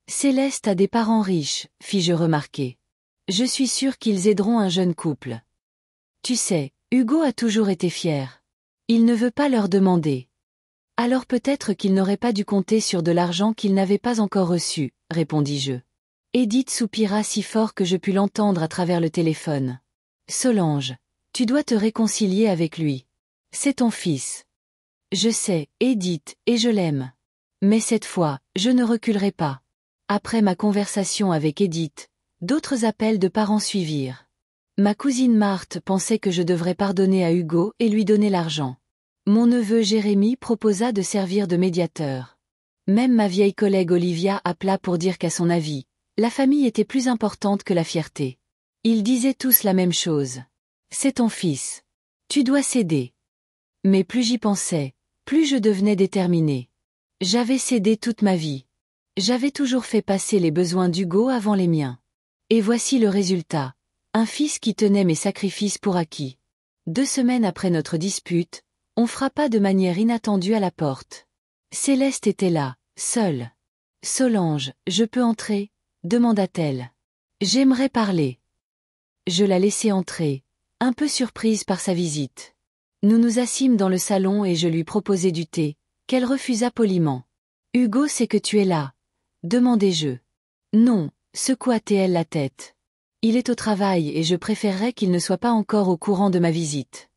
Céleste a des parents riches, fis-je remarquer. Je suis sûre qu'ils aideront un jeune couple. Tu sais, Hugo a toujours été fier. Il ne veut pas leur demander. Alors peut-être qu'il n'aurait pas dû compter sur de l'argent qu'il n'avait pas encore reçu, répondis-je. Edith soupira si fort que je pus l'entendre à travers le téléphone. Solange, tu dois te réconcilier avec lui. C'est ton fils. Je sais, Edith, et je l'aime. Mais cette fois, je ne reculerai pas. Après ma conversation avec Edith, d'autres appels de parents suivirent. Ma cousine Marthe pensait que je devrais pardonner à Hugo et lui donner l'argent. Mon neveu Jérémy proposa de servir de médiateur. Même ma vieille collègue Olivia appela pour dire qu'à son avis, la famille était plus importante que la fierté. Ils disaient tous la même chose. C'est ton fils. Tu dois céder. Mais plus j'y pensais, plus je devenais déterminée. J'avais cédé toute ma vie. J'avais toujours fait passer les besoins d'Hugo avant les miens. Et voici le résultat. Un fils qui tenait mes sacrifices pour acquis. 2 semaines après notre dispute, on frappa de manière inattendue à la porte. Céleste était là, seule. « Solange, je peux entrer ?» demanda-t-elle. « J'aimerais parler. » Je la laissai entrer, un peu surprise par sa visite. Nous nous assîmes dans le salon et je lui proposai du thé, qu'elle refusa poliment. « Hugo sait que tu es là ?» demandai-je. « Non », secoua-t-elle la tête. « Il est au travail et je préférerais qu'il ne soit pas encore au courant de ma visite. »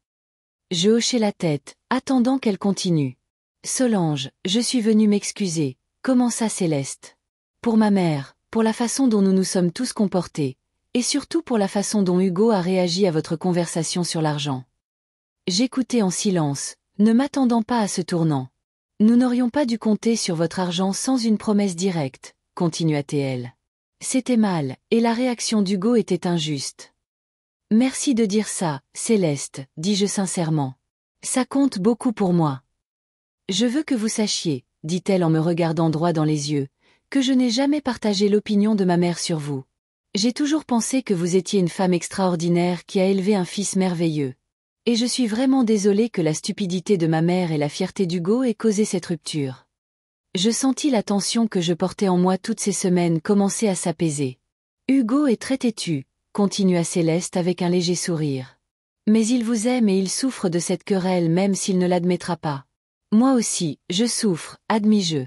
Je hochai la tête, attendant qu'elle continue. « Solange, je suis venue m'excuser », commença Céleste. « Pour ma mère, pour la façon dont nous nous sommes tous comportés, et surtout pour la façon dont Hugo a réagi à votre conversation sur l'argent. » J'écoutais en silence, ne m'attendant pas à ce tournant. « Nous n'aurions pas dû compter sur votre argent sans une promesse directe, » continua-t-elle. C'était mal, et la réaction d'Hugo était injuste. « Merci de dire ça, Céleste, dis-je sincèrement. Ça compte beaucoup pour moi. Je veux que vous sachiez, dit-elle en me regardant droit dans les yeux, que je n'ai jamais partagé l'opinion de ma mère sur vous. J'ai toujours pensé que vous étiez une femme extraordinaire qui a élevé un fils merveilleux. Et je suis vraiment désolée que la stupidité de ma mère et la fierté d'Hugo aient causé cette rupture. » Je sentis la tension que je portais en moi toutes ces semaines commencer à s'apaiser. « Hugo est très têtu, » continua Céleste avec un léger sourire. « Mais il vous aime et il souffre de cette querelle même s'il ne l'admettra pas. Moi aussi, je souffre, admis-je.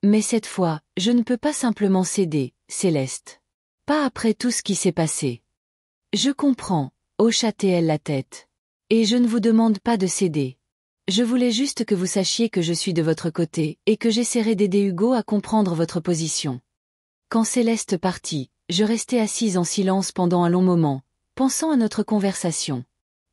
Mais cette fois, je ne peux pas simplement céder, Céleste. Pas après tout ce qui s'est passé. » Je comprends, hocha-t-elle la tête. Et je ne vous demande pas de céder. Je voulais juste que vous sachiez que je suis de votre côté et que j'essaierai d'aider Hugo à comprendre votre position. Quand Céleste partit, je restai assise en silence pendant un long moment, pensant à notre conversation.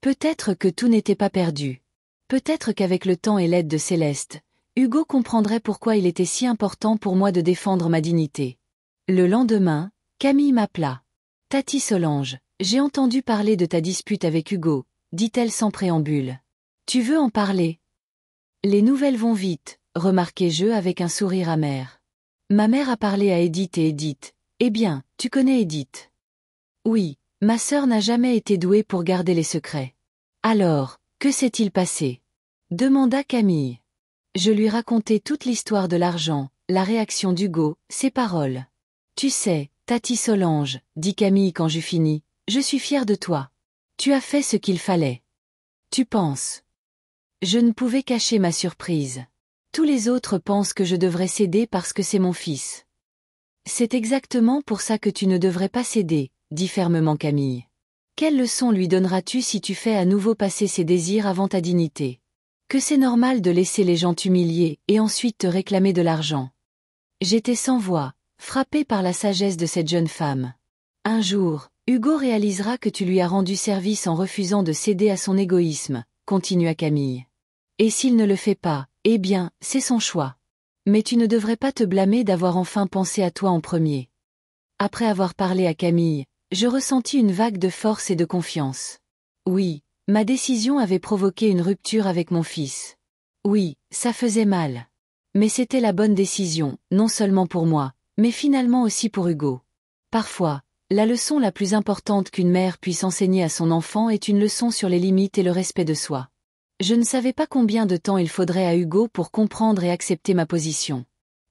Peut-être que tout n'était pas perdu. Peut-être qu'avec le temps et l'aide de Céleste, Hugo comprendrait pourquoi il était si important pour moi de défendre ma dignité. Le lendemain, Camille m'appela. « Tati Solange, j'ai entendu parler de ta dispute avec Hugo, » dit-elle sans préambule. « Tu veux en parler ?» Les nouvelles vont vite, remarquai-je avec un sourire amer. Ma mère a parlé à Edith et Edith. Eh bien, tu connais Edith. Oui, ma sœur n'a jamais été douée pour garder les secrets. Alors, que s'est-il passé? Demanda Camille. Je lui racontai toute l'histoire de l'argent, la réaction d'Hugo, ses paroles. Tu sais, Tati Solange, dit Camille quand j'eus fini, je suis fière de toi. Tu as fait ce qu'il fallait. Tu penses? Je ne pouvais cacher ma surprise. Tous les autres pensent que je devrais céder parce que c'est mon fils. C'est exactement pour ça que tu ne devrais pas céder, dit fermement Camille. Quelle leçon lui donneras-tu si tu fais à nouveau passer ses désirs avant ta dignité? Que c'est normal de laisser les gens t'humilier et ensuite te réclamer de l'argent. J'étais sans voix, frappée par la sagesse de cette jeune femme. Un jour, Hugo réalisera que tu lui as rendu service en refusant de céder à son égoïsme, continua Camille. Et s'il ne le fait pas, eh bien, c'est son choix. Mais tu ne devrais pas te blâmer d'avoir enfin pensé à toi en premier. Après avoir parlé à Camille, je ressentis une vague de force et de confiance. Oui, ma décision avait provoqué une rupture avec mon fils. Oui, ça faisait mal. Mais c'était la bonne décision, non seulement pour moi, mais finalement aussi pour Hugo. Parfois, la leçon la plus importante qu'une mère puisse enseigner à son enfant est une leçon sur les limites et le respect de soi. Je ne savais pas combien de temps il faudrait à Hugo pour comprendre et accepter ma position.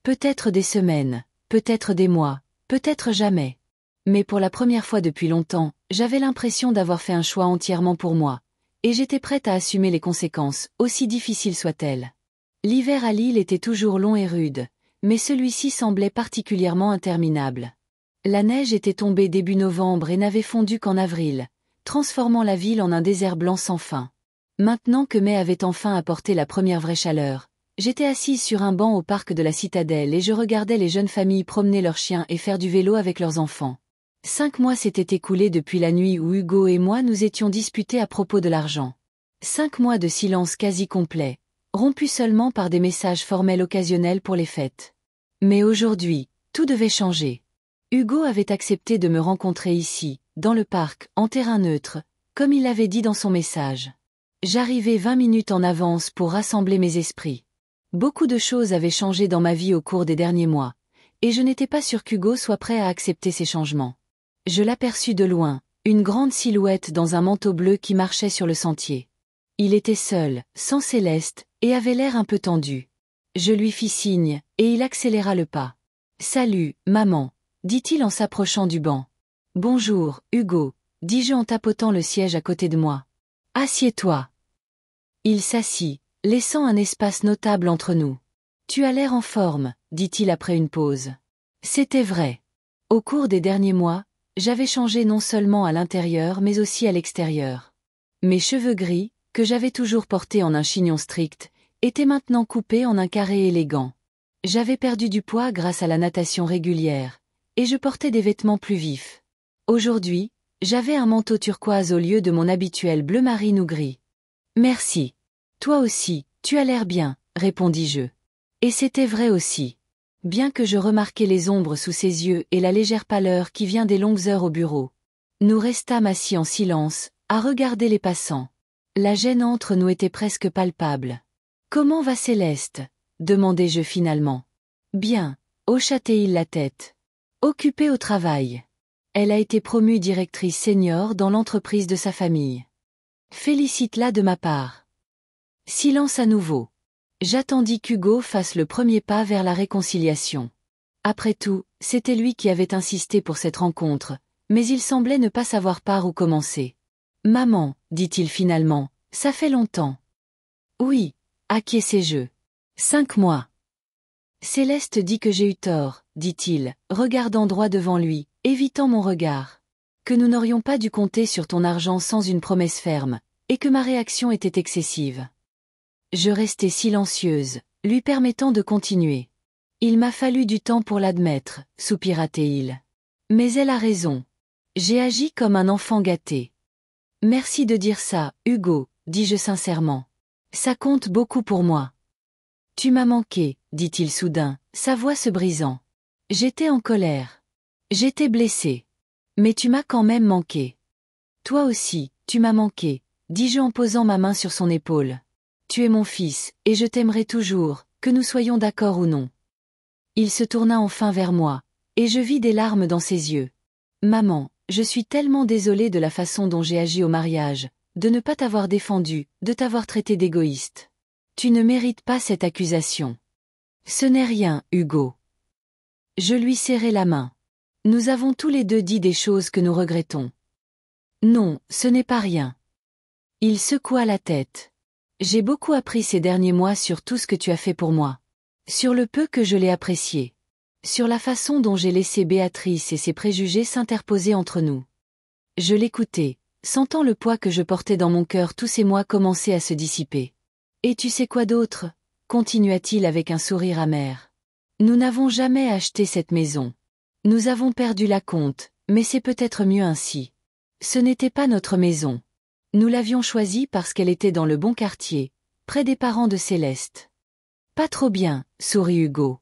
Peut-être des semaines, peut-être des mois, peut-être jamais. Mais pour la première fois depuis longtemps, j'avais l'impression d'avoir fait un choix entièrement pour moi, et j'étais prête à assumer les conséquences, aussi difficiles soient-elles. L'hiver à Lille était toujours long et rude, mais celui-ci semblait particulièrement interminable. La neige était tombée début novembre et n'avait fondu qu'en avril, transformant la ville en un désert blanc sans fin. Maintenant que mai avait enfin apporté la première vraie chaleur, j'étais assise sur un banc au parc de la Citadelle et je regardais les jeunes familles promener leurs chiens et faire du vélo avec leurs enfants. 5 mois s'étaient écoulés depuis la nuit où Hugo et moi nous étions disputés à propos de l'argent. 5 mois de silence quasi complet, rompus seulement par des messages formels occasionnels pour les fêtes. Mais aujourd'hui, tout devait changer. Hugo avait accepté de me rencontrer ici, dans le parc, en terrain neutre, comme il l'avait dit dans son message. J'arrivais 20 minutes en avance pour rassembler mes esprits. Beaucoup de choses avaient changé dans ma vie au cours des derniers mois, et je n'étais pas sûr qu'Hugo soit prêt à accepter ces changements. Je l'aperçus de loin, une grande silhouette dans un manteau bleu qui marchait sur le sentier. Il était seul, sans Céleste, et avait l'air un peu tendu. Je lui fis signe, et il accéléra le pas. « Salut, maman », dit-il en s'approchant du banc. « Bonjour, Hugo », dis-je en tapotant le siège à côté de moi. « Assieds-toi. » Il s'assit, laissant un espace notable entre nous. « Tu as l'air en forme », dit-il après une pause. C'était vrai. Au cours des derniers mois, j'avais changé non seulement à l'intérieur mais aussi à l'extérieur. Mes cheveux gris, que j'avais toujours portés en un chignon strict, étaient maintenant coupés en un carré élégant. J'avais perdu du poids grâce à la natation régulière, et je portais des vêtements plus vifs. Aujourd'hui, j'avais un manteau turquoise au lieu de mon habituel bleu marine ou gris. « Merci. Toi aussi, tu as l'air bien », répondis-je. Et c'était vrai aussi. Bien que je remarquais les ombres sous ses yeux et la légère pâleur qui vient des longues heures au bureau. Nous restâmes assis en silence, à regarder les passants. La gêne entre nous était presque palpable. « Comment va Céleste ?» demandai-je finalement. « Bien », hocha-t-il la tête. « Occupée au travail. Elle a été promue directrice senior dans l'entreprise de sa famille. Félicite-la de ma part. » Silence à nouveau. J'attendis qu'Hugo fasse le premier pas vers la réconciliation. Après tout, c'était lui qui avait insisté pour cette rencontre, mais il semblait ne pas savoir par où commencer. « Maman, » dit-il finalement, « ça fait longtemps. »« Oui, » acquiesçai-je. 5 mois. Céleste dit que j'ai eu tort, dit-il, regardant droit devant lui, évitant mon regard. Que nous n'aurions pas dû compter sur ton argent sans une promesse ferme, et que ma réaction était excessive. Je restai silencieuse, lui permettant de continuer. Il m'a fallu du temps pour l'admettre, soupira-t-il. Mais elle a raison. J'ai agi comme un enfant gâté. Merci de dire ça, Hugo, dis-je sincèrement. Ça compte beaucoup pour moi. Tu m'as manqué, dit-il soudain, sa voix se brisant. J'étais en colère. J'étais blessée. Mais tu m'as quand même manqué. Toi aussi, tu m'as manqué, dis-je en posant ma main sur son épaule. Tu es mon fils, et je t'aimerai toujours, que nous soyons d'accord ou non. Il se tourna enfin vers moi, et je vis des larmes dans ses yeux. Maman, je suis tellement désolée de la façon dont j'ai agi au mariage, de ne pas t'avoir défendu, de t'avoir traité d'égoïste. Tu ne mérites pas cette accusation. Ce n'est rien, Hugo. Je lui serrai la main. Nous avons tous les deux dit des choses que nous regrettons. Non, ce n'est pas rien. Il secoua la tête. J'ai beaucoup appris ces derniers mois sur tout ce que tu as fait pour moi. Sur le peu que je l'ai apprécié. Sur la façon dont j'ai laissé Béatrice et ses préjugés s'interposer entre nous. Je l'écoutais, sentant le poids que je portais dans mon cœur tous ces mois commencer à se dissiper. Et tu sais quoi d'autre ? Continua-t-il avec un sourire amer. Nous n'avons jamais acheté cette maison. Nous avons perdu la compte, mais c'est peut-être mieux ainsi. Ce n'était pas notre maison. Nous l'avions choisie parce qu'elle était dans le bon quartier, près des parents de Céleste. Pas trop bien, sourit Hugo.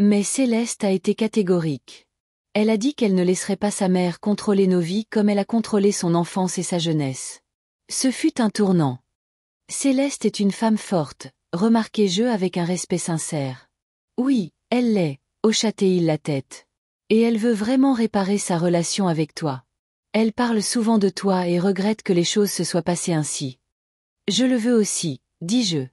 Mais Céleste a été catégorique. Elle a dit qu'elle ne laisserait pas sa mère contrôler nos vies comme elle a contrôlé son enfance et sa jeunesse. Ce fut un tournant. Céleste est une femme forte, remarquai-je avec un respect sincère. Oui, elle l'est, hocha-t-il la tête. Et elle veut vraiment réparer sa relation avec toi. Elle parle souvent de toi et regrette que les choses se soient passées ainsi. Je le veux aussi, dis-je.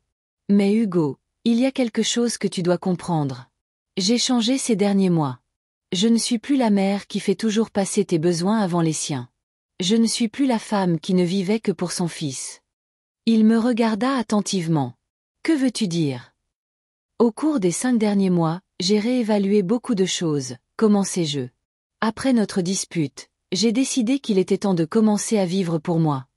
Mais Hugo, il y a quelque chose que tu dois comprendre. J'ai changé ces derniers mois. Je ne suis plus la mère qui fait toujours passer tes besoins avant les siens. Je ne suis plus la femme qui ne vivait que pour son fils. Il me regarda attentivement. Que veux-tu dire ? Au cours des 5 derniers mois, j'ai réévalué beaucoup de choses, commençai-je. Après notre dispute, j'ai décidé qu'il était temps de commencer à vivre pour moi.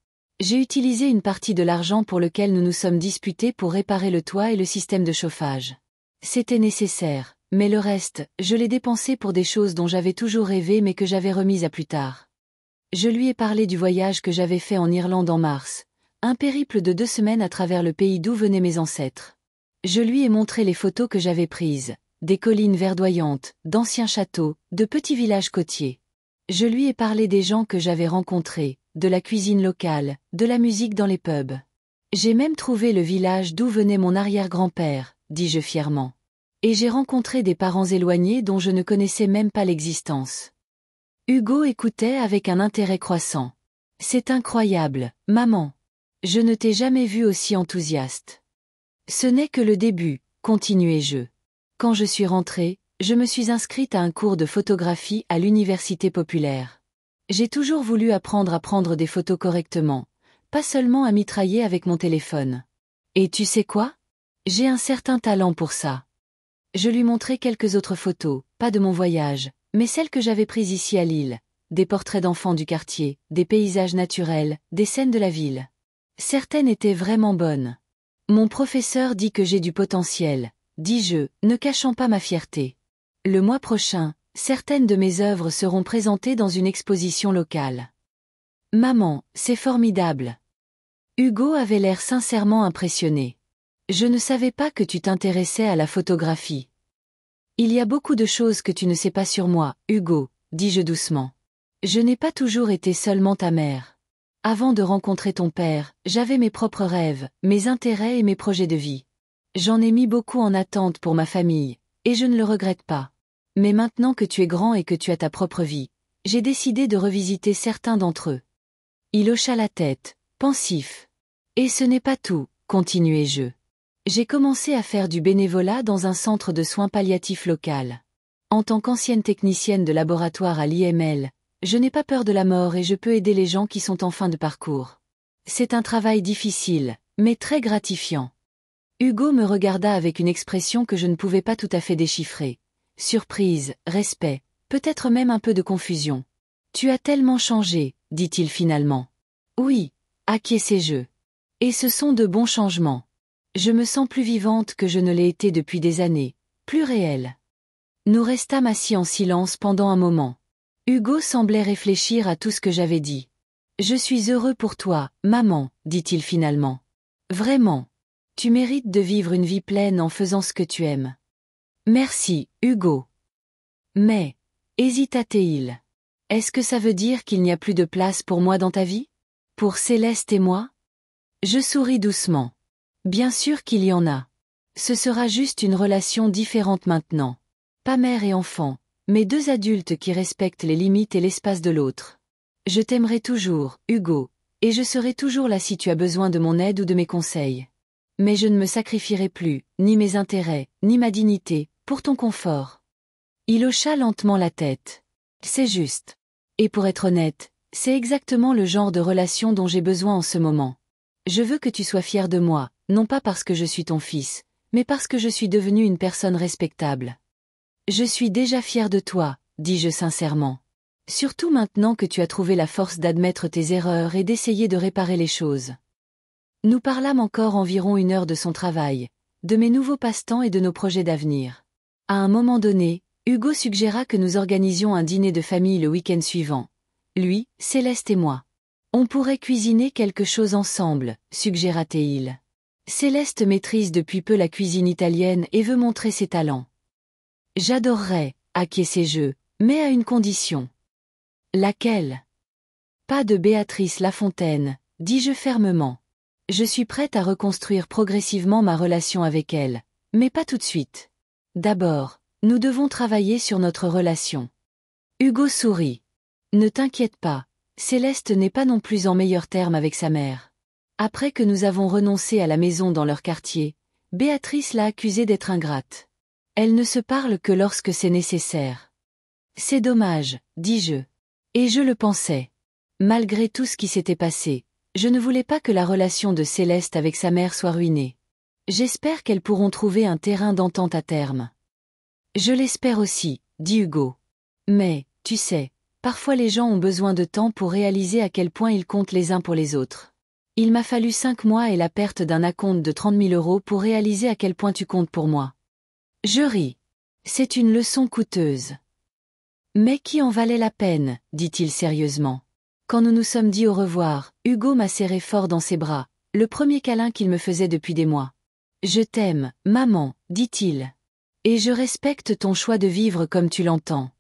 J'ai utilisé une partie de l'argent pour lequel nous nous sommes disputés pour réparer le toit et le système de chauffage. C'était nécessaire, mais le reste, je l'ai dépensé pour des choses dont j'avais toujours rêvé mais que j'avais remises à plus tard. Je lui ai parlé du voyage que j'avais fait en Irlande en mars, un périple de 2 semaines à travers le pays d'où venaient mes ancêtres. Je lui ai montré les photos que j'avais prises, des collines verdoyantes, d'anciens châteaux, de petits villages côtiers. Je lui ai parlé des gens que j'avais rencontrés, de la cuisine locale, de la musique dans les pubs. J'ai même trouvé le village d'où venait mon arrière-grand-père, dis-je fièrement. Et j'ai rencontré des parents éloignés dont je ne connaissais même pas l'existence. Hugo écoutait avec un intérêt croissant. C'est incroyable, maman. Je ne t'ai jamais vue aussi enthousiaste. Ce n'est que le début, continuai-je. Quand je suis rentrée, je me suis inscrite à un cours de photographie à l'université populaire. J'ai toujours voulu apprendre à prendre des photos correctement, pas seulement à mitrailler avec mon téléphone. Et tu sais quoi? J'ai un certain talent pour ça. Je lui montrai quelques autres photos, pas de mon voyage, mais celles que j'avais prises ici à Lille, des portraits d'enfants du quartier, des paysages naturels, des scènes de la ville. Certaines étaient vraiment bonnes. Mon professeur dit que j'ai du potentiel, dis-je, ne cachant pas ma fierté. Le mois prochain, certaines de mes œuvres seront présentées dans une exposition locale. Maman, c'est formidable. Hugo avait l'air sincèrement impressionné. Je ne savais pas que tu t'intéressais à la photographie. Il y a beaucoup de choses que tu ne sais pas sur moi, Hugo, dis-je doucement. Je n'ai pas toujours été seulement ta mère. Avant de rencontrer ton père, j'avais mes propres rêves, mes intérêts et mes projets de vie. J'en ai mis beaucoup en attente pour ma famille, et je ne le regrette pas. Mais maintenant que tu es grand et que tu as ta propre vie, j'ai décidé de revisiter certains d'entre eux. Il hocha la tête, pensif. Et ce n'est pas tout, continuai-je. J'ai commencé à faire du bénévolat dans un centre de soins palliatifs local. En tant qu'ancienne technicienne de laboratoire à l'IML, je n'ai pas peur de la mort et je peux aider les gens qui sont en fin de parcours. C'est un travail difficile, mais très gratifiant. Hugo me regarda avec une expression que je ne pouvais pas tout à fait déchiffrer. Surprise, respect, peut-être même un peu de confusion. Tu as tellement changé, dit-il finalement. Oui, acquiesçai-je. Et ce sont de bons changements. Je me sens plus vivante que je ne l'ai été depuis des années, plus réelle. Nous restâmes assis en silence pendant un moment. Hugo semblait réfléchir à tout ce que j'avais dit. Je suis heureux pour toi, maman, dit-il finalement. Vraiment. Tu mérites de vivre une vie pleine en faisant ce que tu aimes. Merci, Hugo. Mais, hésita-t-il. Est-ce que ça veut dire qu'il n'y a plus de place pour moi dans ta vie? Pour Céleste et moi? Je souris doucement. Bien sûr qu'il y en a. Ce sera juste une relation différente maintenant. Pas mère et enfant, mais 2 adultes qui respectent les limites et l'espace de l'autre. Je t'aimerai toujours, Hugo, et je serai toujours là si tu as besoin de mon aide ou de mes conseils. Mais je ne me sacrifierai plus, ni mes intérêts, ni ma dignité, pour ton confort. Il hocha lentement la tête. C'est juste. Et pour être honnête, c'est exactement le genre de relation dont j'ai besoin en ce moment. Je veux que tu sois fier de moi, non pas parce que je suis ton fils, mais parce que je suis devenue une personne respectable. Je suis déjà fier de toi, dis-je sincèrement. Surtout maintenant que tu as trouvé la force d'admettre tes erreurs et d'essayer de réparer les choses. Nous parlâmes encore environ 1 heure de son travail, de mes nouveaux passe-temps et de nos projets d'avenir. À un moment donné, Hugo suggéra que nous organisions un dîner de famille le week-end suivant. Lui, Céleste et moi. On pourrait cuisiner quelque chose ensemble, suggéra-t-il. Céleste maîtrise depuis peu la cuisine italienne et veut montrer ses talents. J'adorerais, acquiesçai-je, mais à une condition. Laquelle? Pas de Béatrice Lafontaine, dis-je fermement. Je suis prête à reconstruire progressivement ma relation avec elle, mais pas tout de suite. D'abord, nous devons travailler sur notre relation. Hugo sourit. Ne t'inquiète pas, Céleste n'est pas non plus en meilleurs termes avec sa mère. Après que nous avons renoncé à la maison dans leur quartier, Béatrice l'a accusée d'être ingrate. Elle ne se parle que lorsque c'est nécessaire. C'est dommage, dis-je. Et je le pensais. Malgré tout ce qui s'était passé, je ne voulais pas que la relation de Céleste avec sa mère soit ruinée. J'espère qu'elles pourront trouver un terrain d'entente à terme. Je l'espère aussi, dit Hugo. Mais, tu sais, parfois les gens ont besoin de temps pour réaliser à quel point ils comptent les uns pour les autres. Il m'a fallu 5 mois et la perte d'un acompte de 30 000 € pour réaliser à quel point tu comptes pour moi. Je ris. C'est une leçon coûteuse. Mais qui en valait la peine, dit-il sérieusement. Quand nous nous sommes dit au revoir, Hugo m'a serré fort dans ses bras, le premier câlin qu'il me faisait depuis des mois. Je t'aime, maman, dit-il. Et je respecte ton choix de vivre comme tu l'entends.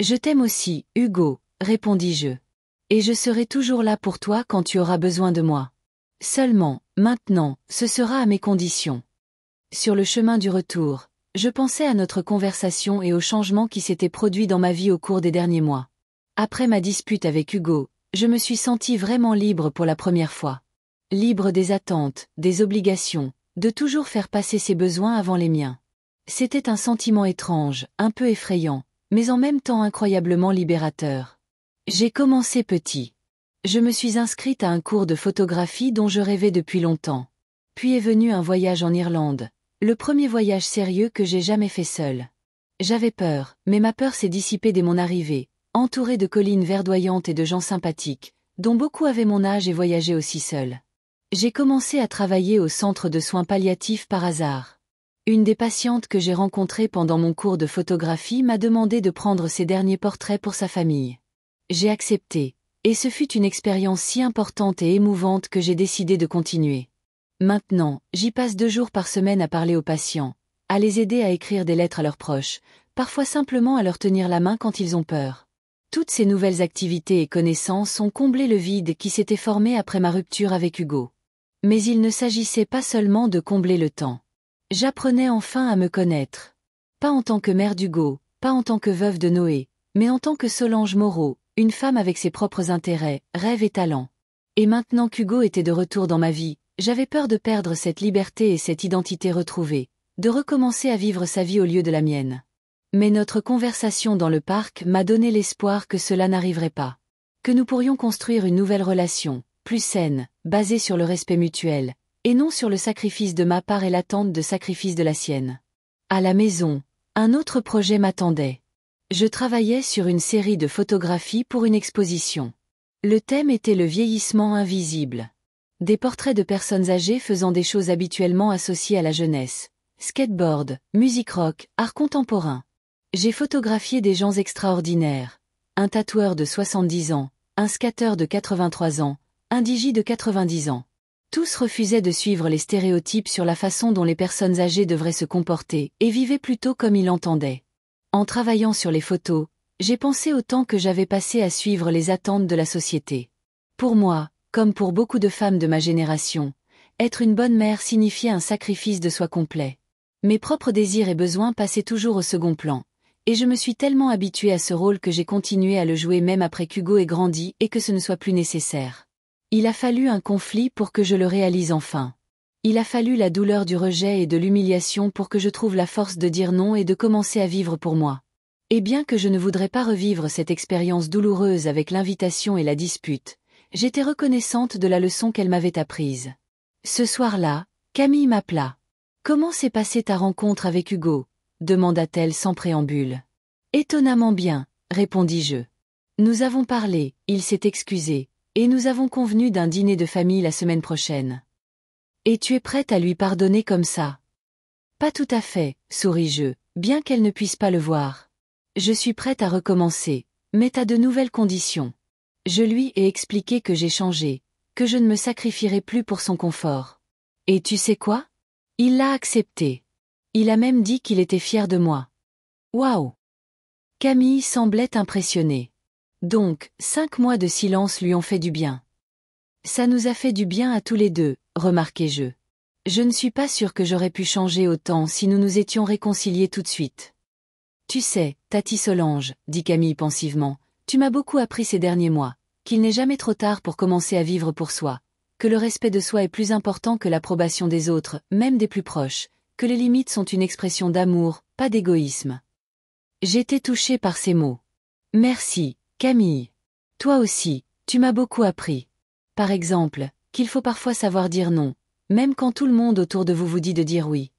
Je t'aime aussi, Hugo, répondis-je. Et je serai toujours là pour toi quand tu auras besoin de moi. Seulement, maintenant, ce sera à mes conditions. Sur le chemin du retour, je pensais à notre conversation et aux changements qui s'étaient produits dans ma vie au cours des derniers mois. Après ma dispute avec Hugo, je me suis sentie vraiment libre pour la première fois. Libre des attentes, des obligations, de toujours faire passer ses besoins avant les miens. C'était un sentiment étrange, un peu effrayant, mais en même temps incroyablement libérateur. J'ai commencé petit. Je me suis inscrite à un cours de photographie dont je rêvais depuis longtemps. Puis est venu un voyage en Irlande. Le premier voyage sérieux que j'ai jamais fait seul. J'avais peur, mais ma peur s'est dissipée dès mon arrivée, entourée de collines verdoyantes et de gens sympathiques, dont beaucoup avaient mon âge et voyageaient aussi seuls. J'ai commencé à travailler au centre de soins palliatifs par hasard. Une des patientes que j'ai rencontrées pendant mon cours de photographie m'a demandé de prendre ses derniers portraits pour sa famille. J'ai accepté, et ce fut une expérience si importante et émouvante que j'ai décidé de continuer. Maintenant, j'y passe 2 jours par semaine à parler aux patients, à les aider à écrire des lettres à leurs proches, parfois simplement à leur tenir la main quand ils ont peur. Toutes ces nouvelles activités et connaissances ont comblé le vide qui s'était formé après ma rupture avec Hugo. Mais il ne s'agissait pas seulement de combler le temps. J'apprenais enfin à me connaître. Pas en tant que mère d'Hugo, pas en tant que veuve de Noé, mais en tant que Solange Moreau, une femme avec ses propres intérêts, rêves et talents. Et maintenant qu'Hugo était de retour dans ma vie, j'avais peur de perdre cette liberté et cette identité retrouvée, de recommencer à vivre sa vie au lieu de la mienne. Mais notre conversation dans le parc m'a donné l'espoir que cela n'arriverait pas. Que nous pourrions construire une nouvelle relation, plus saine, basée sur le respect mutuel, et non sur le sacrifice de ma part et l'attente de sacrifice de la sienne. À la maison, un autre projet m'attendait. Je travaillais sur une série de photographies pour une exposition. Le thème était le vieillissement invisible. Des portraits de personnes âgées faisant des choses habituellement associées à la jeunesse. Skateboard, musique rock, art contemporain. J'ai photographié des gens extraordinaires. Un tatoueur de 70 ans, un skateur de 83 ans, un DJ de 90 ans. Tous refusaient de suivre les stéréotypes sur la façon dont les personnes âgées devraient se comporter et vivaient plutôt comme ils l'entendaient. En travaillant sur les photos, j'ai pensé au temps que j'avais passé à suivre les attentes de la société. Pour moi, comme pour beaucoup de femmes de ma génération, être une bonne mère signifiait un sacrifice de soi complet. Mes propres désirs et besoins passaient toujours au second plan, et je me suis tellement habituée à ce rôle que j'ai continué à le jouer même après qu'Hugo ait grandi et que ce ne soit plus nécessaire. Il a fallu un conflit pour que je le réalise enfin. Il a fallu la douleur du rejet et de l'humiliation pour que je trouve la force de dire non et de commencer à vivre pour moi. Et bien que je ne voudrais pas revivre cette expérience douloureuse avec l'invitation et la dispute, j'étais reconnaissante de la leçon qu'elle m'avait apprise. Ce soir-là, Camille m'appela. « Comment s'est passée ta rencontre avec Hugo ?» demanda-t-elle sans préambule. « Étonnamment bien, répondis-je. Nous avons parlé, il s'est excusé, et nous avons convenu d'un dîner de famille la semaine prochaine. Et tu es prête à lui pardonner comme ça ? Pas tout à fait, souris-je, bien qu'elle ne puisse pas le voir. Je suis prête à recommencer, mais à de nouvelles conditions. Je lui ai expliqué que j'ai changé, que je ne me sacrifierai plus pour son confort. Et tu sais quoi ? Il l'a accepté. Il a même dit qu'il était fier de moi. Waouh ! Camille semblait impressionnée. Donc, 5 mois de silence lui ont fait du bien. Ça nous a fait du bien à tous les deux, remarquai-je. Je ne suis pas sûre que j'aurais pu changer autant si nous nous étions réconciliés tout de suite. Tu sais, Tati Solange, dit Camille pensivement, tu m'as beaucoup appris ces derniers mois, qu'il n'est jamais trop tard pour commencer à vivre pour soi, que le respect de soi est plus important que l'approbation des autres, même des plus proches, que les limites sont une expression d'amour, pas d'égoïsme. J'étais touchée par ces mots. Merci, Camille. Toi aussi, tu m'as beaucoup appris. Par exemple, qu'il faut parfois savoir dire non, même quand tout le monde autour de vous vous dit de dire oui.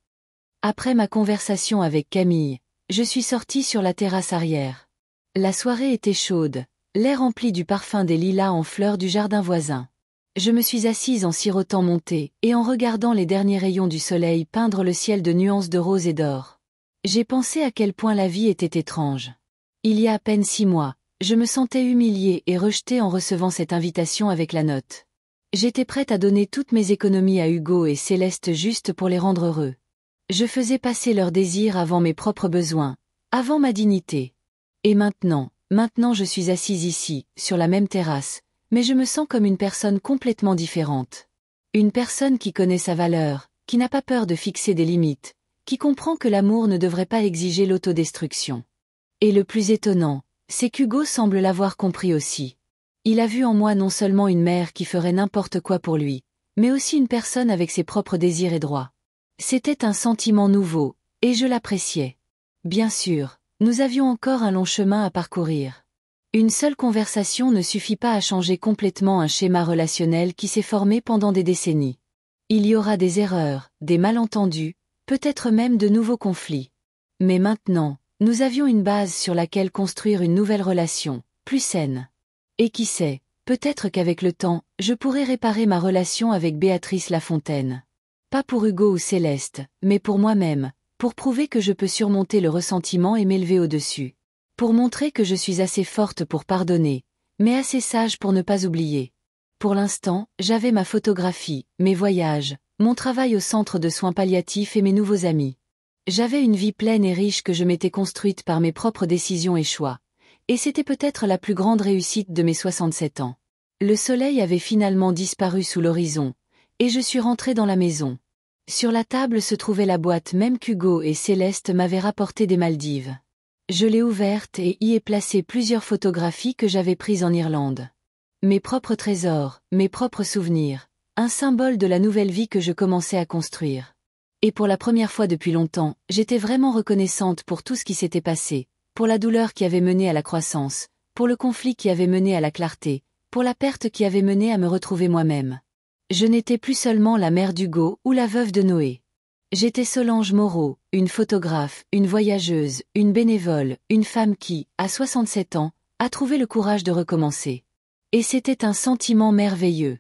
Après ma conversation avec Camille, je suis sortie sur la terrasse arrière. La soirée était chaude, l'air empli du parfum des lilas en fleurs du jardin voisin. Je me suis assise en sirotant mon thé et en regardant les derniers rayons du soleil peindre le ciel de nuances de rose et d'or. J'ai pensé à quel point la vie était étrange. Il y a à peine 6 mois, je me sentais humiliée et rejetée en recevant cette invitation avec la note. J'étais prête à donner toutes mes économies à Hugo et Céleste juste pour les rendre heureux. Je faisais passer leurs désirs avant mes propres besoins, avant ma dignité. Et maintenant je suis assise ici, sur la même terrasse, mais je me sens comme une personne complètement différente. Une personne qui connaît sa valeur, qui n'a pas peur de fixer des limites, qui comprend que l'amour ne devrait pas exiger l'autodestruction. Et le plus étonnant, c'est qu'Hugo semble l'avoir compris aussi. Il a vu en moi non seulement une mère qui ferait n'importe quoi pour lui, mais aussi une personne avec ses propres désirs et droits. C'était un sentiment nouveau, et je l'appréciais. Bien sûr, nous avions encore un long chemin à parcourir. Une seule conversation ne suffit pas à changer complètement un schéma relationnel qui s'est formé pendant des décennies. Il y aura des erreurs, des malentendus, peut-être même de nouveaux conflits. Mais maintenant, nous avions une base sur laquelle construire une nouvelle relation, plus saine. Et qui sait, peut-être qu'avec le temps, je pourrai réparer ma relation avec Béatrice Lafontaine. Pas pour Hugo ou Céleste, mais pour moi-même, pour prouver que je peux surmonter le ressentiment et m'élever au-dessus. Pour montrer que je suis assez forte pour pardonner, mais assez sage pour ne pas oublier. Pour l'instant, j'avais ma photographie, mes voyages, mon travail au centre de soins palliatifs et mes nouveaux amis. J'avais une vie pleine et riche que je m'étais construite par mes propres décisions et choix. Et c'était peut-être la plus grande réussite de mes 67 ans. Le soleil avait finalement disparu sous l'horizon, et je suis rentrée dans la maison. Sur la table se trouvait la boîte même qu'Hugo et Céleste m'avaient rapportée des Maldives. Je l'ai ouverte et y ai placé plusieurs photographies que j'avais prises en Irlande. Mes propres trésors, mes propres souvenirs, un symbole de la nouvelle vie que je commençais à construire. Et pour la première fois depuis longtemps, j'étais vraiment reconnaissante pour tout ce qui s'était passé, pour la douleur qui avait mené à la croissance, pour le conflit qui avait mené à la clarté, pour la perte qui avait mené à me retrouver moi-même. Je n'étais plus seulement la mère d'Hugo ou la veuve de Noé. J'étais Solange Moreau, une photographe, une voyageuse, une bénévole, une femme qui, à 67 ans, a trouvé le courage de recommencer. Et c'était un sentiment merveilleux.